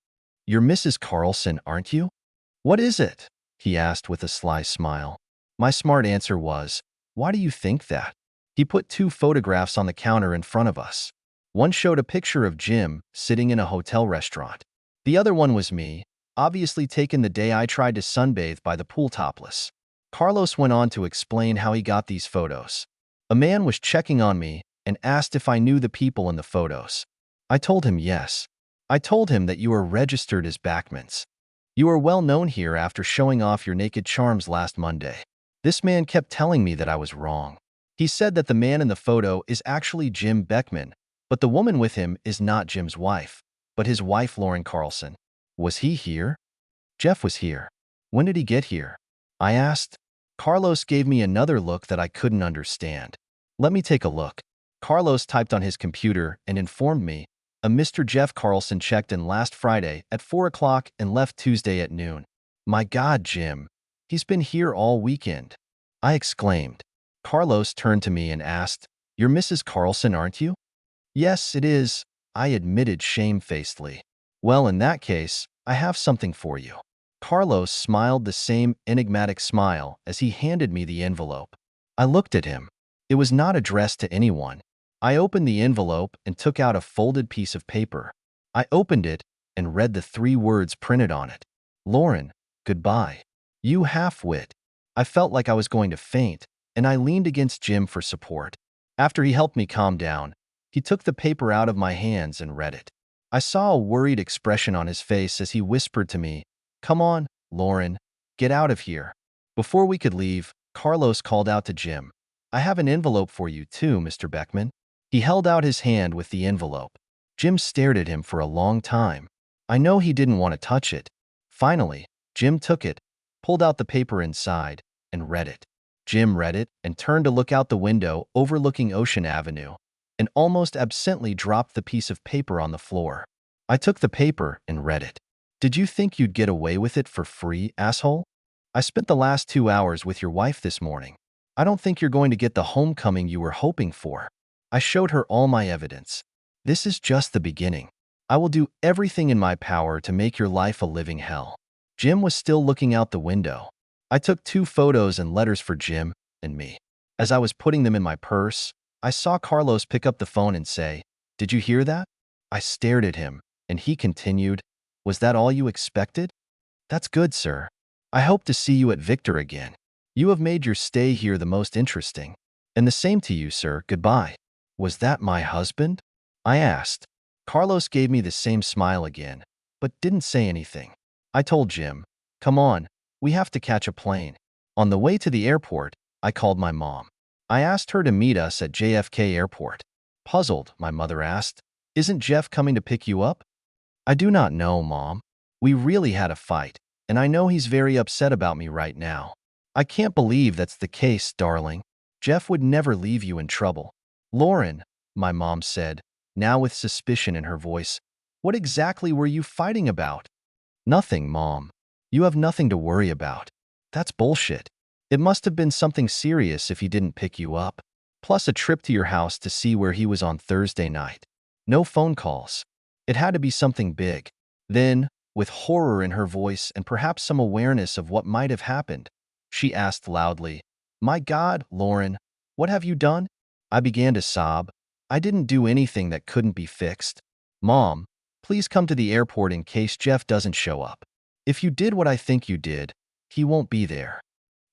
"You're Mrs. Carlson, aren't you?" "What is it?" he asked with a sly smile. My smart answer was, "Why do you think that?" He put 2 photographs on the counter in front of us. One showed a picture of Jim sitting in a hotel restaurant. The other one was me, obviously taken the day I tried to sunbathe by the pool topless. Carlos went on to explain how he got these photos. A man was checking on me and asked if I knew the people in the photos. I told him yes. I told him that you are registered as Backmans. You are well known here after showing off your naked charms last Monday. This man kept telling me that I was wrong. He said that the man in the photo is actually Jim Beckman, but the woman with him is not Jim's wife, but his wife Lauren Carlson. Was he here? Jeff was here. When did he get here? I asked. Carlos gave me another look that I couldn't understand. Let me take a look. Carlos typed on his computer and informed me, a Mr. Jeff Carlson checked in last Friday at 4 o'clock and left Tuesday at noon. My God, Jim. He's been here all weekend. I exclaimed. Carlos turned to me and asked, "You're Mrs. Carlson, aren't you?" "Yes, it is," I admitted shamefacedly. "Well, in that case, I have something for you." Carlos smiled the same enigmatic smile as he handed me the envelope. I looked at him. It was not addressed to anyone. I opened the envelope and took out a folded piece of paper. I opened it and read the 3 words printed on it. "Lauren, goodbye. You half-wit." I felt like I was going to faint, and I leaned against Jim for support. After he helped me calm down, he took the paper out of my hands and read it. I saw a worried expression on his face as he whispered to me, "Come on, Lauren, get out of here." Before we could leave, Carlos called out to Jim, "I have an envelope for you too, Mr. Beckman." He held out his hand with the envelope. Jim stared at him for a long time. I know he didn't want to touch it. Finally, Jim took it, pulled out the paper inside, and read it. Jim read it and turned to look out the window overlooking Ocean Avenue, and almost absently dropped the piece of paper on the floor. I took the paper and read it. "Did you think you'd get away with it for free, asshole? I spent the last 2 hours with your wife this morning. I don't think you're going to get the homecoming you were hoping for." I showed her all my evidence. "This is just the beginning. I will do everything in my power to make your life a living hell." Jim was still looking out the window. I took 2 photos and letters for Jim and me. As I was putting them in my purse, I saw Carlos pick up the phone and say, "Did you hear that?" I stared at him, and he continued, "Was that all you expected? That's good, sir. I hope to see you at Victor again. You have made your stay here the most interesting. And the same to you, sir. Goodbye." "Was that my husband?" I asked. Carlos gave me the same smile again, but didn't say anything. I told Jim, "Come on, we have to catch a plane." On the way to the airport, I called my mom. I asked her to meet us at JFK Airport. Puzzled, my mother asked, Isn't Jeff coming to pick you up? I do not know, Mom. We really had a fight, and I know he's very upset about me right now. I can't believe that's the case, darling. Jeff would never leave you in trouble. Lauren, my mom said, now with suspicion in her voice, what exactly were you fighting about? Nothing, Mom. You have nothing to worry about. That's bullshit. It must have been something serious if he didn't pick you up. Plus a trip to your house to see where he was on Thursday night. No phone calls. It had to be something big. Then, with horror in her voice and perhaps some awareness of what might have happened, she asked loudly, My God, Lauren, what have you done? I began to sob. I didn't do anything that couldn't be fixed. Mom, please come to the airport in case Jeff doesn't show up. If you did what I think you did, he won't be there.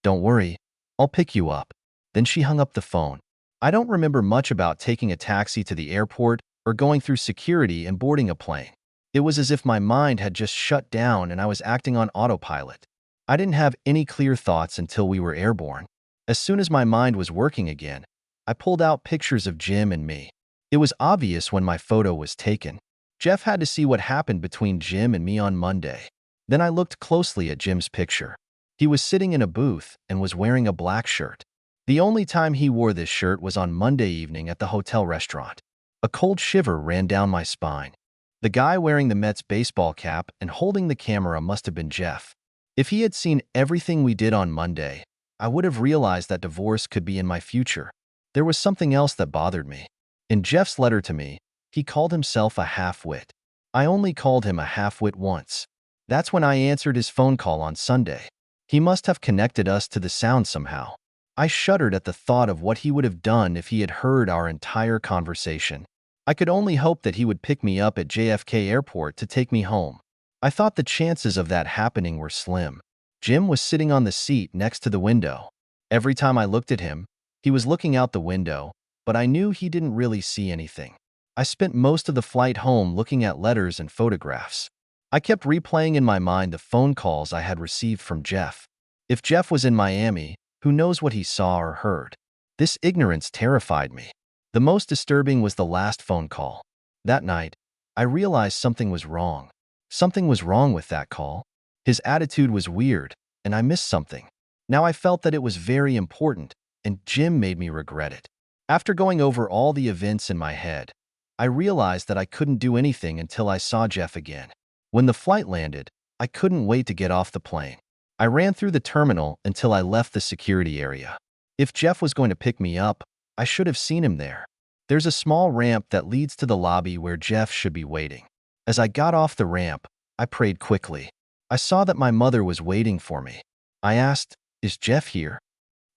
Don't worry, I'll pick you up. Then she hung up the phone. I don't remember much about taking a taxi to the airport or going through security and boarding a plane. It was as if my mind had just shut down and I was acting on autopilot. I didn't have any clear thoughts until we were airborne. As soon as my mind was working again, I pulled out pictures of Jim and me. It was obvious when my photo was taken. Jeff had to see what happened between Jim and me on Monday. Then I looked closely at Jim's picture. He was sitting in a booth and was wearing a black shirt. The only time he wore this shirt was on Monday evening at the hotel restaurant. A cold shiver ran down my spine. The guy wearing the Mets baseball cap and holding the camera must have been Jeff. If he had seen everything we did on Monday, I would have realized that divorce could be in my future. There was something else that bothered me. In Jeff's letter to me, he called himself a half-wit. I only called him a half-wit once. That's when I answered his phone call on Sunday. He must have connected us to the sound somehow. I shuddered at the thought of what he would have done if he had heard our entire conversation. I could only hope that he would pick me up at JFK Airport to take me home. I thought the chances of that happening were slim. Jim was sitting on the seat next to the window. Every time I looked at him, he was looking out the window, but I knew he didn't really see anything. I spent most of the flight home looking at letters and photographs. I kept replaying in my mind the phone calls I had received from Jeff. If Jeff was in Miami, who knows what he saw or heard? This ignorance terrified me. The most disturbing was the last phone call. That night, I realized something was wrong. Something was wrong with that call. His attitude was weird, and I missed something. Now I felt that it was very important, and Jim made me regret it. After going over all the events in my head, I realized that I couldn't do anything until I saw Jeff again. When the flight landed, I couldn't wait to get off the plane. I ran through the terminal until I left the security area. If Jeff was going to pick me up, I should have seen him there. There's a small ramp that leads to the lobby where Jeff should be waiting. As I got off the ramp, I prayed quickly. I saw that my mother was waiting for me. I asked, Is Jeff here?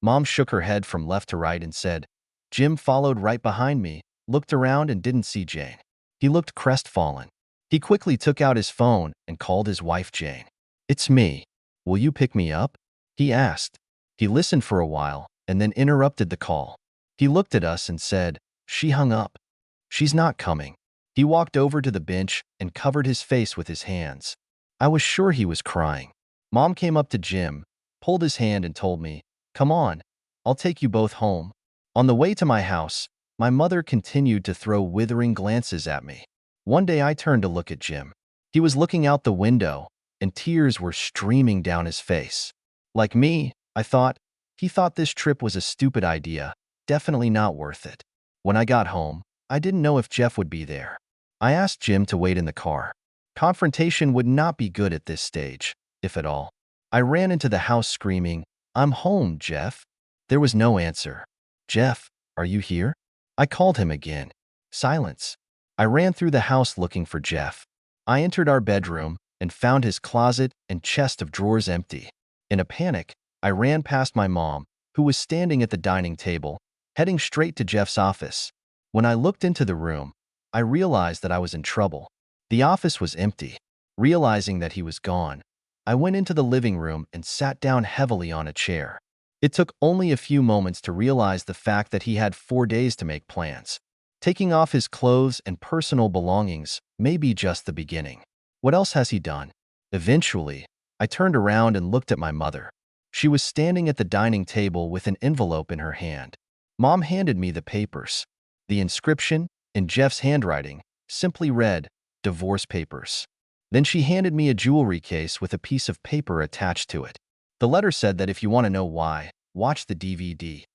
Mom shook her head from left to right and said, Jim followed right behind me, looked around and didn't see Jane. He looked crestfallen. He quickly took out his phone and called his wife Jane. It's me. Will you pick me up? He asked. He listened for a while and then interrupted the call. He looked at us and said, She hung up. She's not coming. He walked over to the bench and covered his face with his hands. I was sure he was crying. Mom came up to Jim, pulled his hand and told me, Come on, I'll take you both home. On the way to my house, my mother continued to throw withering glances at me. One day I turned to look at Jim. He was looking out the window, and tears were streaming down his face. Like me, I thought, he thought this trip was a stupid idea, definitely not worth it. When I got home, I didn't know if Jeff would be there. I asked Jim to wait in the car. Confrontation would not be good at this stage, if at all. I ran into the house screaming, I'm home, Jeff. There was no answer. Jeff, are you here? I called him again. Silence. I ran through the house looking for Jeff. I entered our bedroom and found his closet and chest of drawers empty. In a panic, I ran past my mom, who was standing at the dining table, heading straight to Jeff's office. When I looked into the room, I realized that I was in trouble. The office was empty. Realizing that he was gone, I went into the living room and sat down heavily on a chair. It took only a few moments to realize the fact that he had 4 days to make plans. Taking off his clothes and personal belongings may be just the beginning. What else has he done? Eventually, I turned around and looked at my mother. She was standing at the dining table with an envelope in her hand. Mom handed me the papers. The inscription, in Jeff's handwriting, simply read, "Divorce papers." Then she handed me a jewelry case with a piece of paper attached to it. The letter said that if you want to know why, watch the DVD.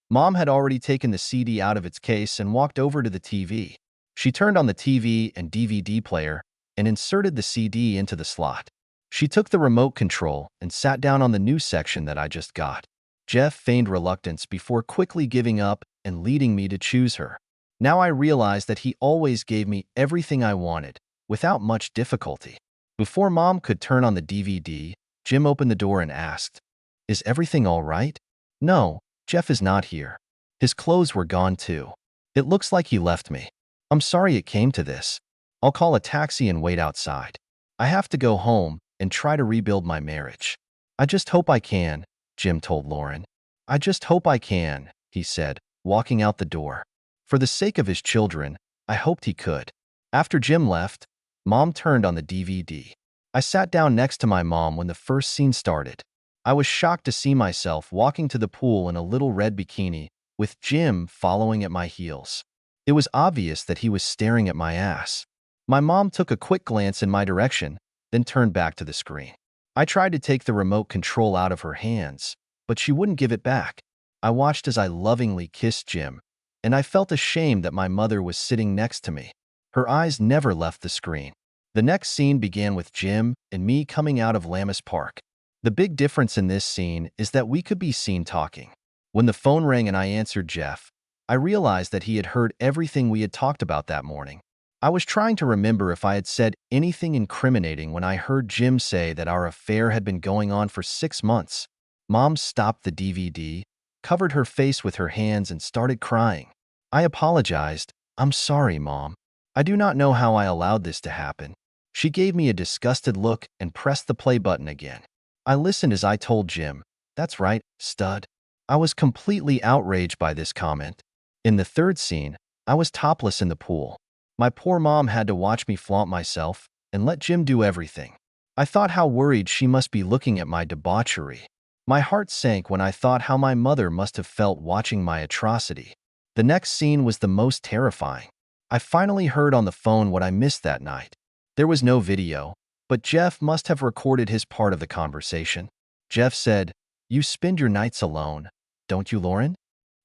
Mom had already taken the CD out of its case and walked over to the TV. She turned on the TV and DVD player and inserted the CD into the slot. She took the remote control and sat down on the news section that I just got. Jeff feigned reluctance before quickly giving up and leading me to choose her. Now I realized that he always gave me everything I wanted, without much difficulty. Before Mom could turn on the DVD, Jim opened the door and asked, "Is everything all right?" "No, Jeff is not here. His clothes were gone too. It looks like he left me. I'm sorry it came to this. I'll call a taxi and wait outside. I have to go home and try to rebuild my marriage." "I just hope I can," Jim told Lauren. "I just hope I can," he said, walking out the door. For the sake of his children, I hoped he could. After Jim left, Mom turned on the DVD. I sat down next to my mom when the first scene started. I was shocked to see myself walking to the pool in a little red bikini, with Jim following at my heels. It was obvious that he was staring at my ass. My mom took a quick glance in my direction, then turned back to the screen. I tried to take the remote control out of her hands, but she wouldn't give it back. I watched as I lovingly kissed Jim, and I felt ashamed that my mother was sitting next to me. Her eyes never left the screen. The next scene began with Jim and me coming out of Lammas Park. The big difference in this scene is that we could be seen talking. When the phone rang and I answered Jeff, I realized that he had heard everything we had talked about that morning. I was trying to remember if I had said anything incriminating when I heard Jim say that our affair had been going on for 6 months. Mom stopped the DVD, covered her face with her hands, and started crying. I apologized. "I'm sorry, Mom. I do not know how I allowed this to happen." She gave me a disgusted look and pressed the play button again. I listened as I told Jim, "That's right, stud." I was completely outraged by this comment. In the third scene, I was topless in the pool. My poor mom had to watch me flaunt myself and let Jim do everything. I thought how worried she must be looking at my debauchery. My heart sank when I thought how my mother must have felt watching my atrocity. The next scene was the most terrifying. I finally heard on the phone what I missed that night. There was no video, but Jeff must have recorded his part of the conversation. Jeff said, "You spend your nights alone, don't you, Lauren?"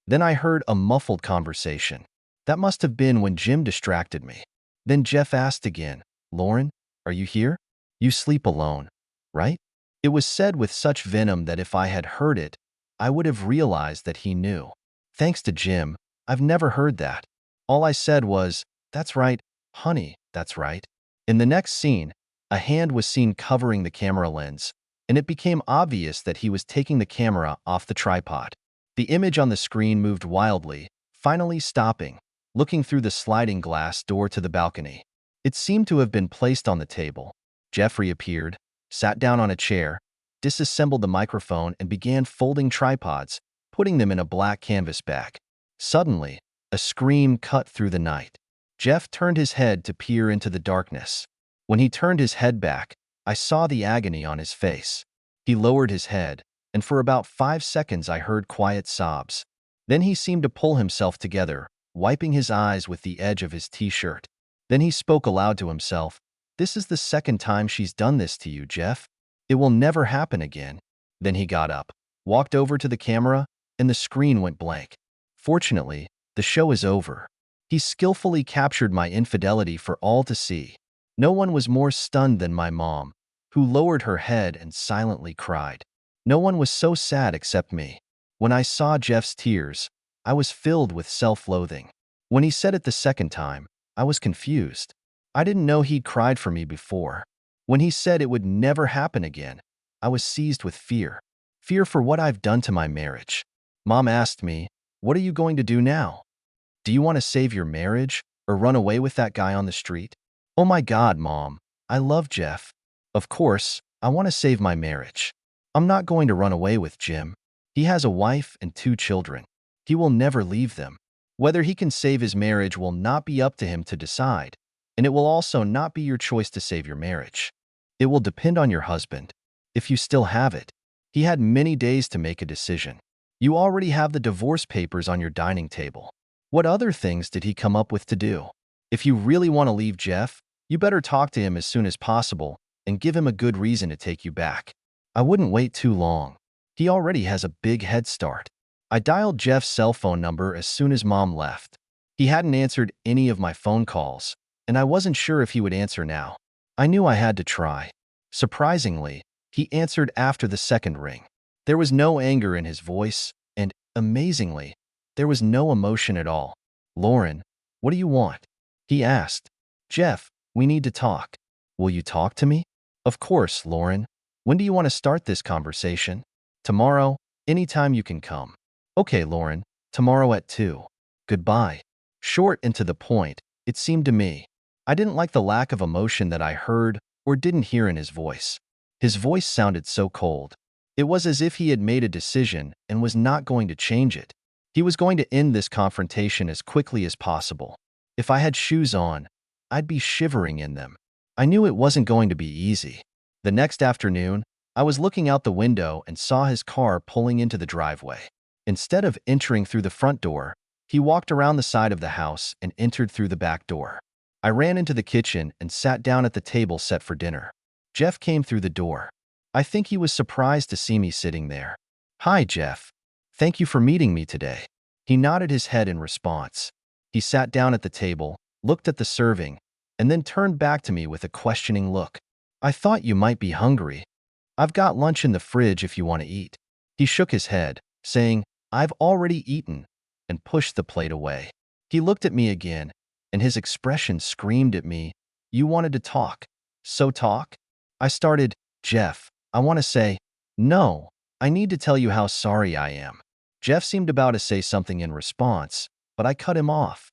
Then I heard a muffled conversation. That must have been when Jim distracted me. Then Jeff asked again, "Lauren, are you here? You sleep alone, right?" It was said with such venom that if I had heard it, I would have realized that he knew. Thanks to Jim, I've never heard that. All I said was, "That's right, honey, that's right." In the next scene, a hand was seen covering the camera lens, and it became obvious that he was taking the camera off the tripod. The image on the screen moved wildly, finally stopping, looking through the sliding glass door to the balcony. It seemed to have been placed on the table. Jeffrey appeared, sat down on a chair, disassembled the microphone, and began folding tripods, putting them in a black canvas bag. Suddenly, a scream cut through the night. Jeff turned his head to peer into the darkness. When he turned his head back, I saw the agony on his face. He lowered his head, and for about 5 seconds I heard quiet sobs. Then he seemed to pull himself together, wiping his eyes with the edge of his t-shirt. Then he spoke aloud to himself, "This is the second time she's done this to you, Jeff. It will never happen again." Then he got up, walked over to the camera, and the screen went blank. Fortunately, the show is over. He skillfully captured my infidelity for all to see. No one was more stunned than my mom, who lowered her head and silently cried. No one was so sad except me. When I saw Jeff's tears, I was filled with self-loathing. When he said it the second time, I was confused. I didn't know he'd cried for me before. When he said it would never happen again, I was seized with fear. Fear for what I've done to my marriage. Mom asked me, "What are you going to do now? Do you want to save your marriage or run away with that guy on the street?" "Oh my God, Mom, I love Jeff. Of course, I want to save my marriage. I'm not going to run away with Jim. He has a wife and 2 children. He will never leave them. Whether he can save his marriage will not be up to him to decide, and it will also not be your choice to save your marriage. It will depend on your husband, if you still have it. He had many days to make a decision. You already have the divorce papers on your dining table. What other things did he come up with to do?" If you really want to leave Jeff, you better talk to him as soon as possible and give him a good reason to take you back. I wouldn't wait too long. He already has a big head start. I dialed Jeff's cell phone number as soon as Mom left. He hadn't answered any of my phone calls, and I wasn't sure if he would answer now. I knew I had to try. Surprisingly, he answered after the second ring. There was no anger in his voice, and, amazingly, there was no emotion at all. "Lauren, what do you want?" he asked. "Jeff, we need to talk." "Will you talk to me?" "Of course, Lauren. When do you want to start this conversation?" "Tomorrow, anytime you can come." "Okay, Lauren, tomorrow at 2. Goodbye." Short and to the point, it seemed to me. I didn't like the lack of emotion that I heard or didn't hear in his voice. His voice sounded so cold. It was as if he had made a decision and was not going to change it. He was going to end this confrontation as quickly as possible. If I had shoes on, I'd be shivering in them. I knew it wasn't going to be easy. The next afternoon, I was looking out the window and saw his car pulling into the driveway. Instead of entering through the front door, he walked around the side of the house and entered through the back door. I ran into the kitchen and sat down at the table set for dinner. Jeff came through the door. I think he was surprised to see me sitting there. "Hi, Jeff. Thank you for meeting me today." He nodded his head in response. He sat down at the table, looked at the serving, and then turned back to me with a questioning look. "I thought you might be hungry. I've got lunch in the fridge if you want to eat." He shook his head, saying, "I've already eaten," and pushed the plate away. He looked at me again, and his expression screamed at me, "You wanted to talk. So talk." I started, "Jeff, I want to say, no, I need to tell you how sorry I am." Jeff seemed about to say something in response, but I cut him off.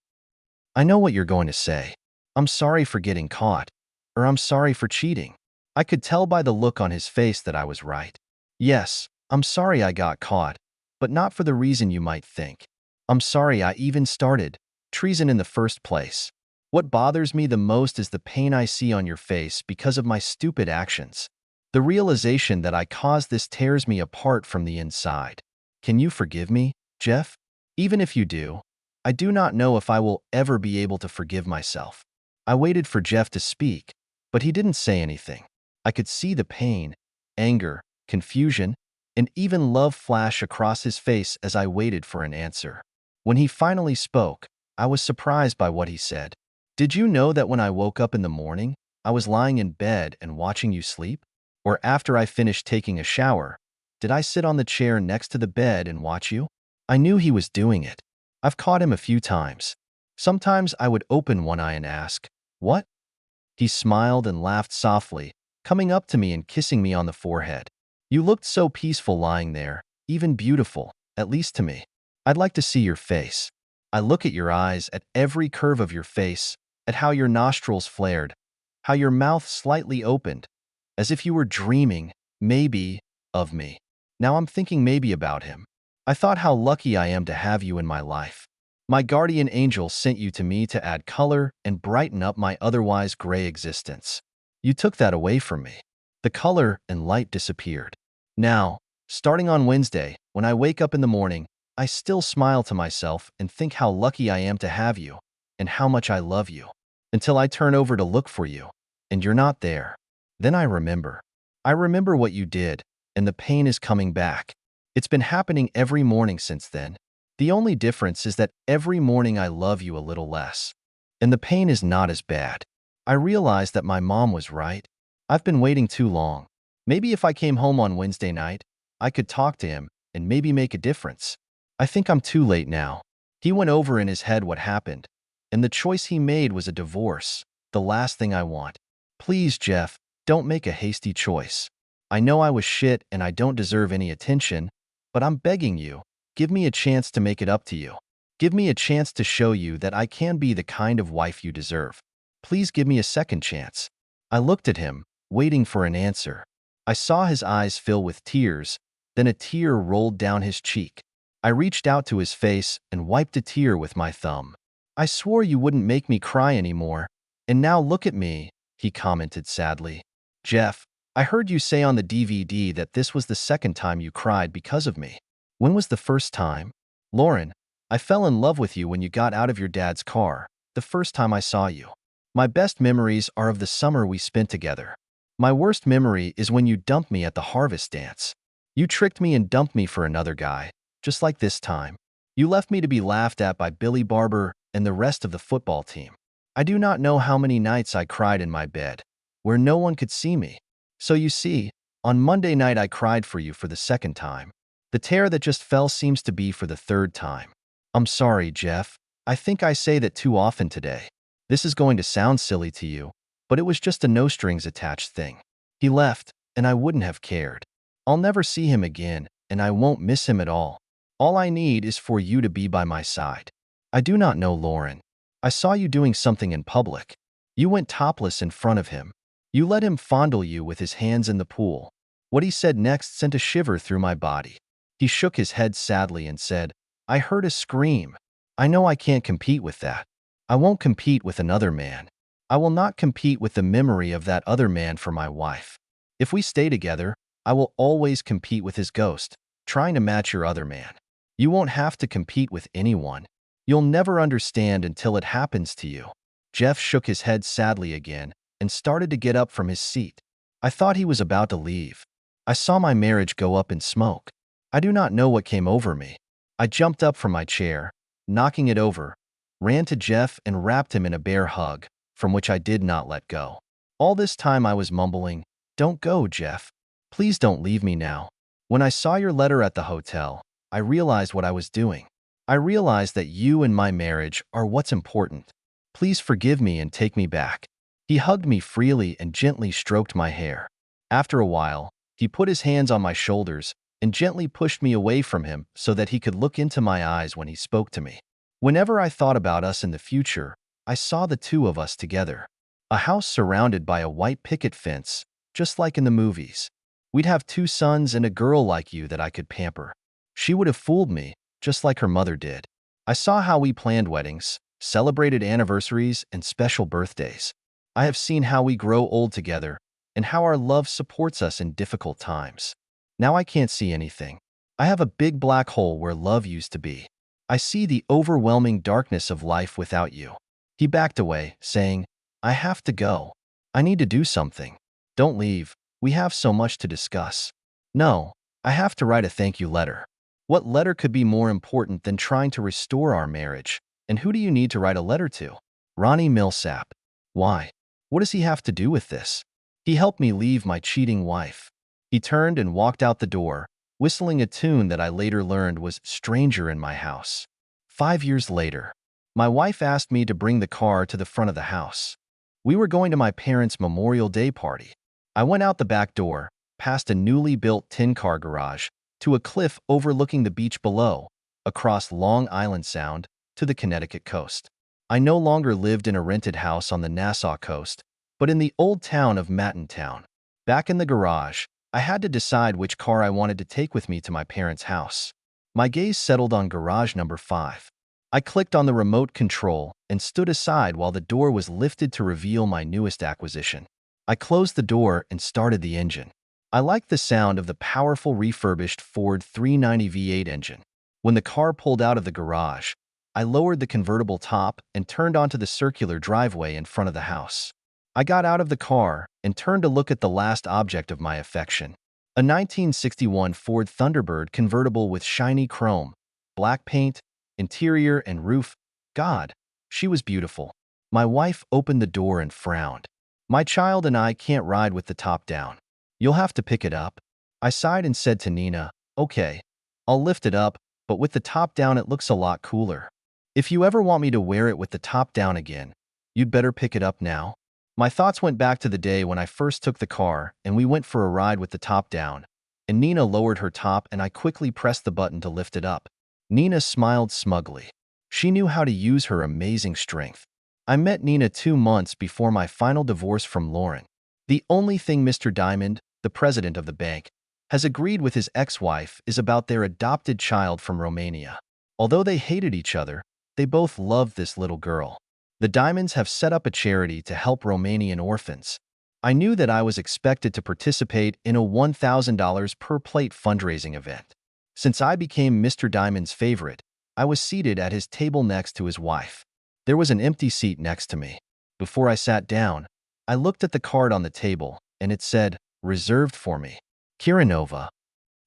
"I know what you're going to say. I'm sorry for getting caught, or I'm sorry for cheating." I could tell by the look on his face that I was right. "Yes, I'm sorry I got caught, but not for the reason you might think. I'm sorry I even started treason in the first place. What bothers me the most is the pain I see on your face because of my stupid actions. The realization that I caused this tears me apart from the inside. Can you forgive me, Jeff? Even if you do, I do not know if I will ever be able to forgive myself." I waited for Jeff to speak, but he didn't say anything. I could see the pain, anger, confusion, and even love flash across his face as I waited for an answer. When he finally spoke, I was surprised by what he said. "Did you know that when I woke up in the morning, I was lying in bed and watching you sleep? Or after I finished taking a shower, did I sit on the chair next to the bed and watch you?" I knew he was doing it. I've caught him a few times. Sometimes I would open one eye and ask, "What?" He smiled and laughed softly, coming up to me and kissing me on the forehead. "You looked so peaceful lying there, even beautiful, at least to me. I'd like to see your face. I look at your eyes, at every curve of your face, at how your nostrils flared, how your mouth slightly opened, as if you were dreaming, maybe, of me. Now I'm thinking maybe about him. I thought how lucky I am to have you in my life. My guardian angel sent you to me to add color and brighten up my otherwise gray existence. You took that away from me. The color and light disappeared. Now, starting on Wednesday, when I wake up in the morning, I still smile to myself and think how lucky I am to have you and how much I love you. Until I turn over to look for you, and you're not there. Then I remember. I remember what you did, and the pain is coming back. It's been happening every morning since then. The only difference is that every morning I love you a little less. And the pain is not as bad. I realize that my mom was right. I've been waiting too long. Maybe if I came home on Wednesday night, I could talk to him and maybe make a difference. I think I'm too late now." He went over in his head what happened, and the choice he made was a divorce, the last thing I want. "Please, Jeff, don't make a hasty choice. I know I was shit and I don't deserve any attention, but I'm begging you, give me a chance to make it up to you. Give me a chance to show you that I can be the kind of wife you deserve. Please give me a second chance." I looked at him, waiting for an answer. I saw his eyes fill with tears, then a tear rolled down his cheek. I reached out to his face and wiped a tear with my thumb. "I swore you wouldn't make me cry anymore, and now look at me," he commented sadly. "Jeff, I heard you say on the DVD that this was the second time you cried because of me. When was the first time?" "Lauren, I fell in love with you when you got out of your dad's car, the first time I saw you. My best memories are of the summer we spent together. My worst memory is when you dumped me at the harvest dance. You tricked me and dumped me for another guy, just like this time. You left me to be laughed at by Billy Barber and the rest of the football team. I do not know how many nights I cried in my bed, where no one could see me. So you see, on Monday night I cried for you for the second time. The tear that just fell seems to be for the third time. I'm sorry, Jeff. I think I say that too often today. This is going to sound silly to you, but it was just a no-strings-attached thing. He left, and I wouldn't have cared. I'll never see him again, and I won't miss him at all. All I need is for you to be by my side. I do not know Lauren. I saw you doing something in public. You went topless in front of him. You let him fondle you with his hands in the pool. What he said next sent a shiver through my body. He shook his head sadly and said, I heard a scream. I know I can't compete with that. I won't compete with another man. I will not compete with the memory of that other man for my wife. If we stay together, I will always compete with his ghost, trying to match your other man. You won't have to compete with anyone. You'll never understand until it happens to you. Jeff shook his head sadly again and started to get up from his seat. I thought he was about to leave. I saw my marriage go up in smoke. I do not know what came over me. I jumped up from my chair, knocking it over, ran to Jeff and wrapped him in a bear hug, from which I did not let go. All this time I was mumbling, Don't go, Jeff. Please don't leave me now. When I saw your letter at the hotel, I realized what I was doing. I realized that you and my marriage are what's important. Please forgive me and take me back. He hugged me freely and gently stroked my hair. After a while, he put his hands on my shoulders and gently pushed me away from him so that he could look into my eyes when he spoke to me. Whenever I thought about us in the future, I saw the two of us together. A house surrounded by a white picket fence, just like in the movies. We'd have 2 sons and a girl like you that I could pamper. She would have fooled me, just like her mother did. I saw how we planned weddings, celebrated anniversaries, and special birthdays. I have seen how we grow old together and how our love supports us in difficult times. Now I can't see anything. I have a big black hole where love used to be. I see the overwhelming darkness of life without you. He backed away, saying, I have to go. I need to do something. Don't leave. We have so much to discuss. No, I have to write a thank you letter. What letter could be more important than trying to restore our marriage? And who do you need to write a letter to? Ronnie Millsap. Why? What does he have to do with this? He helped me leave my cheating wife. He turned and walked out the door, whistling a tune that I later learned was Stranger in My House. 5 years later, my wife asked me to bring the car to the front of the house. We were going to my parents' Memorial Day party. I went out the back door, past a newly built tin-car garage, to a cliff overlooking the beach below, across Long Island Sound, to the Connecticut coast. I no longer lived in a rented house on the Nassau coast, but in the old town of Mattontown. Back in the garage, I had to decide which car I wanted to take with me to my parents' house. My gaze settled on garage number 5. I clicked on the remote control and stood aside while the door was lifted to reveal my newest acquisition. I closed the door and started the engine. I liked the sound of the powerful refurbished Ford 390 V8 engine. When the car pulled out of the garage, I lowered the convertible top and turned onto the circular driveway in front of the house. I got out of the car and turned to look at the last object of my affection. A 1961 Ford Thunderbird convertible with shiny chrome, black paint, interior and roof. God, she was beautiful. My wife opened the door and frowned. My child and I can't ride with the top down. You'll have to pick it up. I sighed and said to Nina, okay, I'll lift it up, but with the top down it looks a lot cooler. If you ever want me to wear it with the top down again, you'd better pick it up now. My thoughts went back to the day when I first took the car and we went for a ride with the top down, and Nina lowered her top and I quickly pressed the button to lift it up. Nina smiled smugly. She knew how to use her amazing strength. I met Nina 2 months before my final divorce from Lauren. The only thing Mr. Diamond, the president of the bank, has agreed with his ex-wife is about their adopted child from Romania. Although they hated each other, they both loved this little girl. The Diamonds have set up a charity to help Romanian orphans. I knew that I was expected to participate in a $1,000 per plate fundraising event. Since I became Mr. Diamond's favorite, I was seated at his table next to his wife. There was an empty seat next to me. Before I sat down, I looked at the card on the table, and it said, "Reserved for me. Kiranova."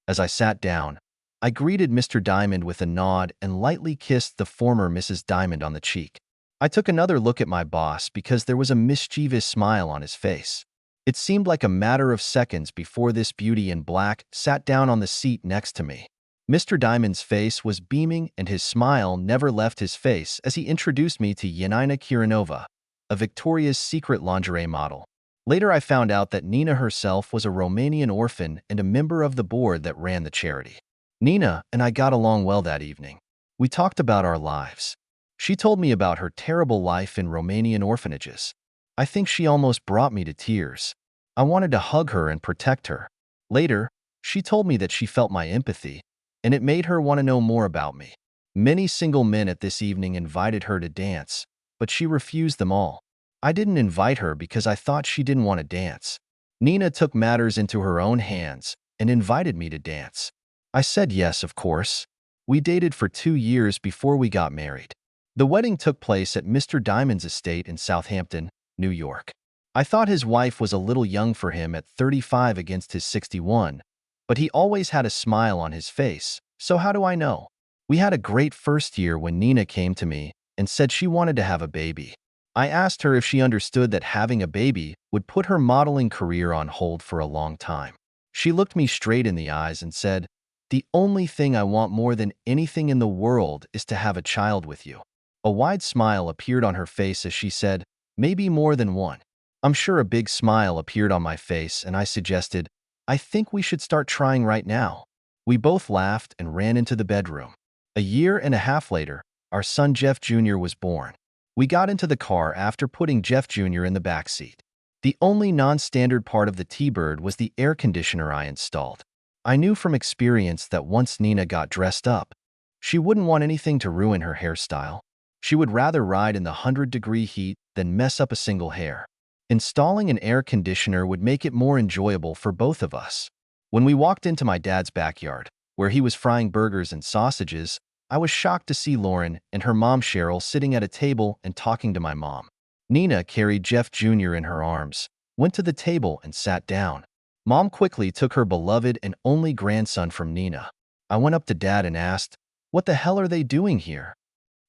As I sat down, I greeted Mr. Diamond with a nod and lightly kissed the former Mrs. Diamond on the cheek. I took another look at my boss because there was a mischievous smile on his face. It seemed like a matter of seconds before this beauty in black sat down on the seat next to me. Mr. Diamond's face was beaming and his smile never left his face as he introduced me to Yanina Kiranova, a Victoria's Secret lingerie model. Later I found out that Nina herself was a Romanian orphan and a member of the board that ran the charity. Nina and I got along well that evening. We talked about our lives. She told me about her terrible life in Romanian orphanages. I think she almost brought me to tears. I wanted to hug her and protect her. Later, she told me that she felt my empathy, and it made her want to know more about me. Many single men at this evening invited her to dance, but she refused them all. I didn't invite her because I thought she didn't want to dance. Nina took matters into her own hands and invited me to dance. I said yes, of course. We dated for 2 years before we got married. The wedding took place at Mr. Diamond's estate in Southampton, New York. I thought his wife was a little young for him at 35 against his 61, but he always had a smile on his face, so how do I know? We had a great first year when Nina came to me and said she wanted to have a baby. I asked her if she understood that having a baby would put her modeling career on hold for a long time. She looked me straight in the eyes and said, "The only thing I want more than anything in the world is to have a child with you." A wide smile appeared on her face as she said, "Maybe more than one." I'm sure a big smile appeared on my face and I suggested, "I think we should start trying right now." We both laughed and ran into the bedroom. A year and a half later, our son Jeff Jr. was born. We got into the car after putting Jeff Jr. in the back seat. The only non-standard part of the T-Bird was the air conditioner I installed. I knew from experience that once Nina got dressed up, she wouldn't want anything to ruin her hairstyle. She would rather ride in the 100-degree heat than mess up a single hair. Installing an air conditioner would make it more enjoyable for both of us. When we walked into my dad's backyard, where he was frying burgers and sausages, I was shocked to see Lauren and her mom Cheryl sitting at a table and talking to my mom. Nina carried Jeff Jr. in her arms, went to the table and sat down. Mom quickly took her beloved and only grandson from Nina. I went up to Dad and asked, "What the hell are they doing here?"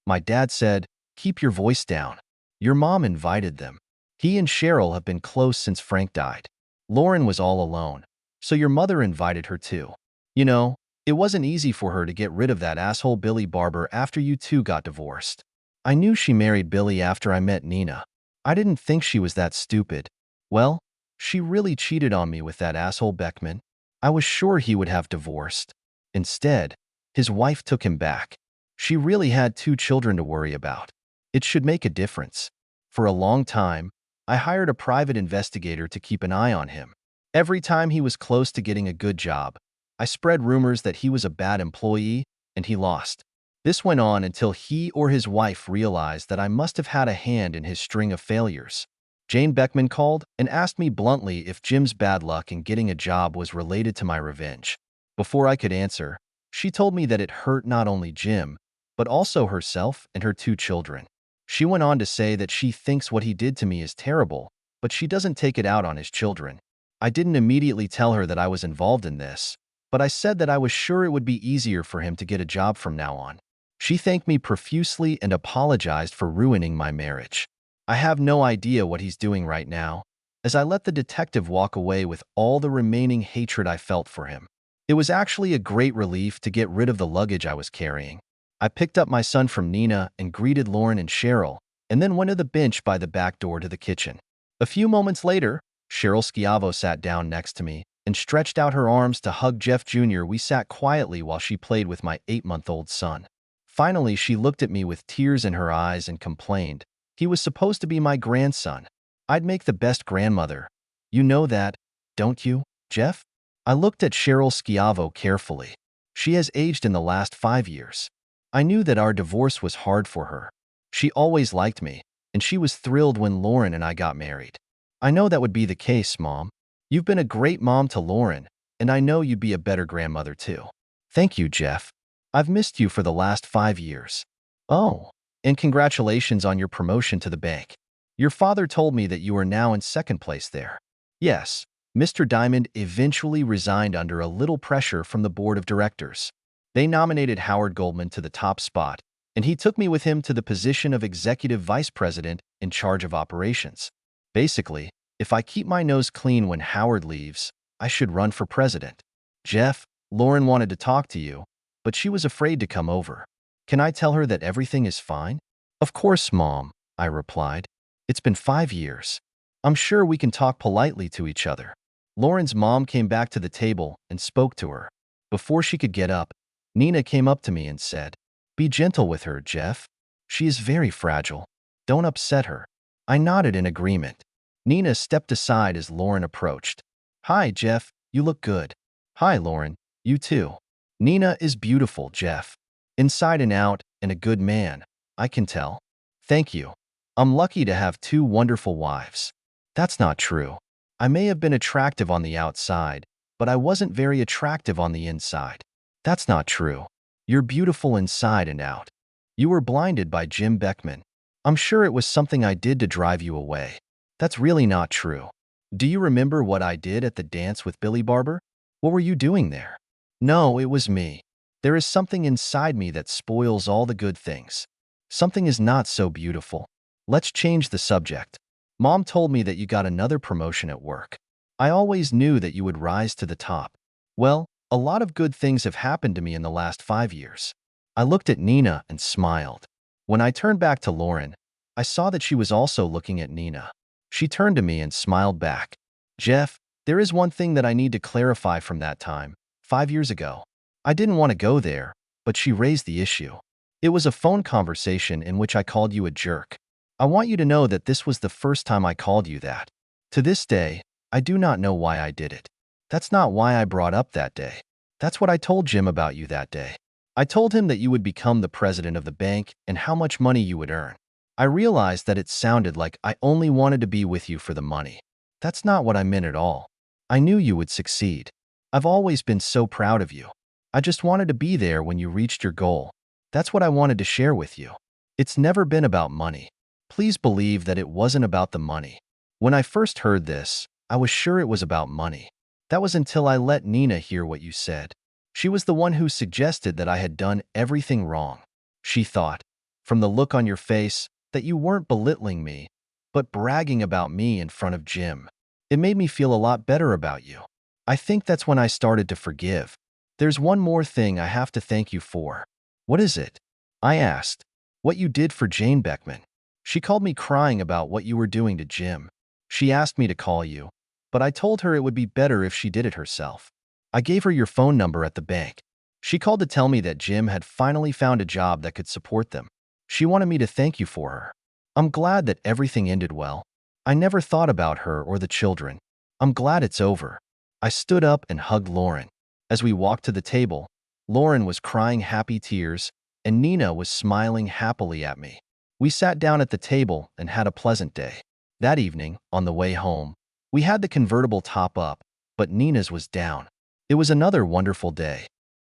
My dad said, "Keep your voice down. Your mom invited them. He and Cheryl have been close since Frank died. Lauren was all alone, so your mother invited her too. You know, it wasn't easy for her to get rid of that asshole Billy Barber after you two got divorced. I knew she married Billy after I met Nina. I didn't think she was that stupid. Well, she really cheated on me with that asshole Beckman. I was sure he would have divorced. Instead, his wife took him back. She really had 2 children to worry about. It should make a difference. For a long time, I hired a private investigator to keep an eye on him. Every time he was close to getting a good job, I spread rumors that he was a bad employee and he lost. This went on until he or his wife realized that I must have had a hand in his string of failures. Jane Beckman called and asked me bluntly if Jim's bad luck in getting a job was related to my revenge. Before I could answer, she told me that it hurt not only Jim, but also herself and her 2 children. She went on to say that she thinks what he did to me is terrible, but she doesn't take it out on his children. I didn't immediately tell her that I was involved in this, but I said that I was sure it would be easier for him to get a job from now on. She thanked me profusely and apologized for ruining my marriage. I have no idea what he's doing right now, as I let the detective walk away with all the remaining hatred I felt for him. It was actually a great relief to get rid of the luggage I was carrying. I picked up my son from Nina and greeted Lauren and Cheryl, and then went to the bench by the back door to the kitchen. A few moments later, Cheryl Schiavo sat down next to me and stretched out her arms to hug Jeff Jr. We sat quietly while she played with my 8-month-old son. Finally, she looked at me with tears in her eyes and complained, "He was supposed to be my grandson. I'd make the best grandmother. You know that, don't you, Jeff?" I looked at Cheryl Schiavo carefully. She has aged in the last 5 years. I knew that our divorce was hard for her. She always liked me, and she was thrilled when Lauren and I got married. I know that would be the case, Mom. You've been a great mom to Lauren, and I know you'd be a better grandmother too. Thank you, Jeff. I've missed you for the last 5 years. Oh, And congratulations on your promotion to the bank. Your father told me that you are now in second place there. Yes, Mr. Diamond eventually resigned under a little pressure from the board of directors. They nominated Howard Goldman to the top spot, and he took me with him to the position of executive vice president in charge of operations. Basically, if I keep my nose clean when Howard leaves, I should run for president. Jeff, Lauren wanted to talk to you, but she was afraid to come over. Can I tell her that everything is fine? Of course, Mom, I replied. It's been 5 years. I'm sure we can talk politely to each other. Lauren's mom came back to the table and spoke to her. Before she could get up, Nina came up to me and said, "Be gentle with her, Jeff. She is very fragile. Don't upset her." I nodded in agreement. Nina stepped aside as Lauren approached. "Hi, Jeff. You look good." "Hi, Lauren. You too." "Nina is beautiful, Jeff. Inside and out, and a good man. I can tell." "Thank you. I'm lucky to have 2 wonderful wives." "That's not true. I may have been attractive on the outside, but I wasn't very attractive on the inside." "That's not true. You're beautiful inside and out. You were blinded by Jim Beckman. I'm sure it was something I did to drive you away." "That's really not true. Do you remember what I did at the dance with Billy Barber? What were you doing there?" "No, it was me. There is something inside me that spoils all the good things. Something is not so beautiful. Let's change the subject. Mom told me that you got another promotion at work. I always knew that you would rise to the top. Well, a lot of good things have happened to me in the last 5 years." I looked at Nina and smiled. When I turned back to Lauren, I saw that she was also looking at Nina. She turned to me and smiled back. "Jeff, there is one thing that I need to clarify from that time, 5 years ago. I didn't want to go there, but she raised the issue. It was a phone conversation in which I called you a jerk. I want you to know that this was the first time I called you that. To this day, I do not know why I did it. That's not why I brought up that day. That's what I told Jim about you that day. I told him that you would become the president of the bank and how much money you would earn. I realized that it sounded like I only wanted to be with you for the money. That's not what I meant at all. I knew you would succeed. I've always been so proud of you. I just wanted to be there when you reached your goal. That's what I wanted to share with you. It's never been about money. Please believe that it wasn't about the money." When I first heard this, I was sure it was about money. That was until I let Nina hear what you said. She was the one who suggested that I had done everything wrong. She thought, from the look on your face, that you weren't belittling me, but bragging about me in front of Jim. It made me feel a lot better about you. I think that's when I started to forgive. "There's one more thing I have to thank you for." "What is it?" I asked. "What you did for Jane Beckman. She called me crying about what you were doing to Jim. She asked me to call you, but I told her it would be better if she did it herself. I gave her your phone number at the bank. She called to tell me that Jim had finally found a job that could support them. She wanted me to thank you for her. I'm glad that everything ended well. I never thought about her or the children. I'm glad it's over." I stood up and hugged Lauren. As we walked to the table, Lauren was crying happy tears, and Nina was smiling happily at me. We sat down at the table and had a pleasant day. That evening, on the way home, we had the convertible top up, but Nina's was down. It was another wonderful day.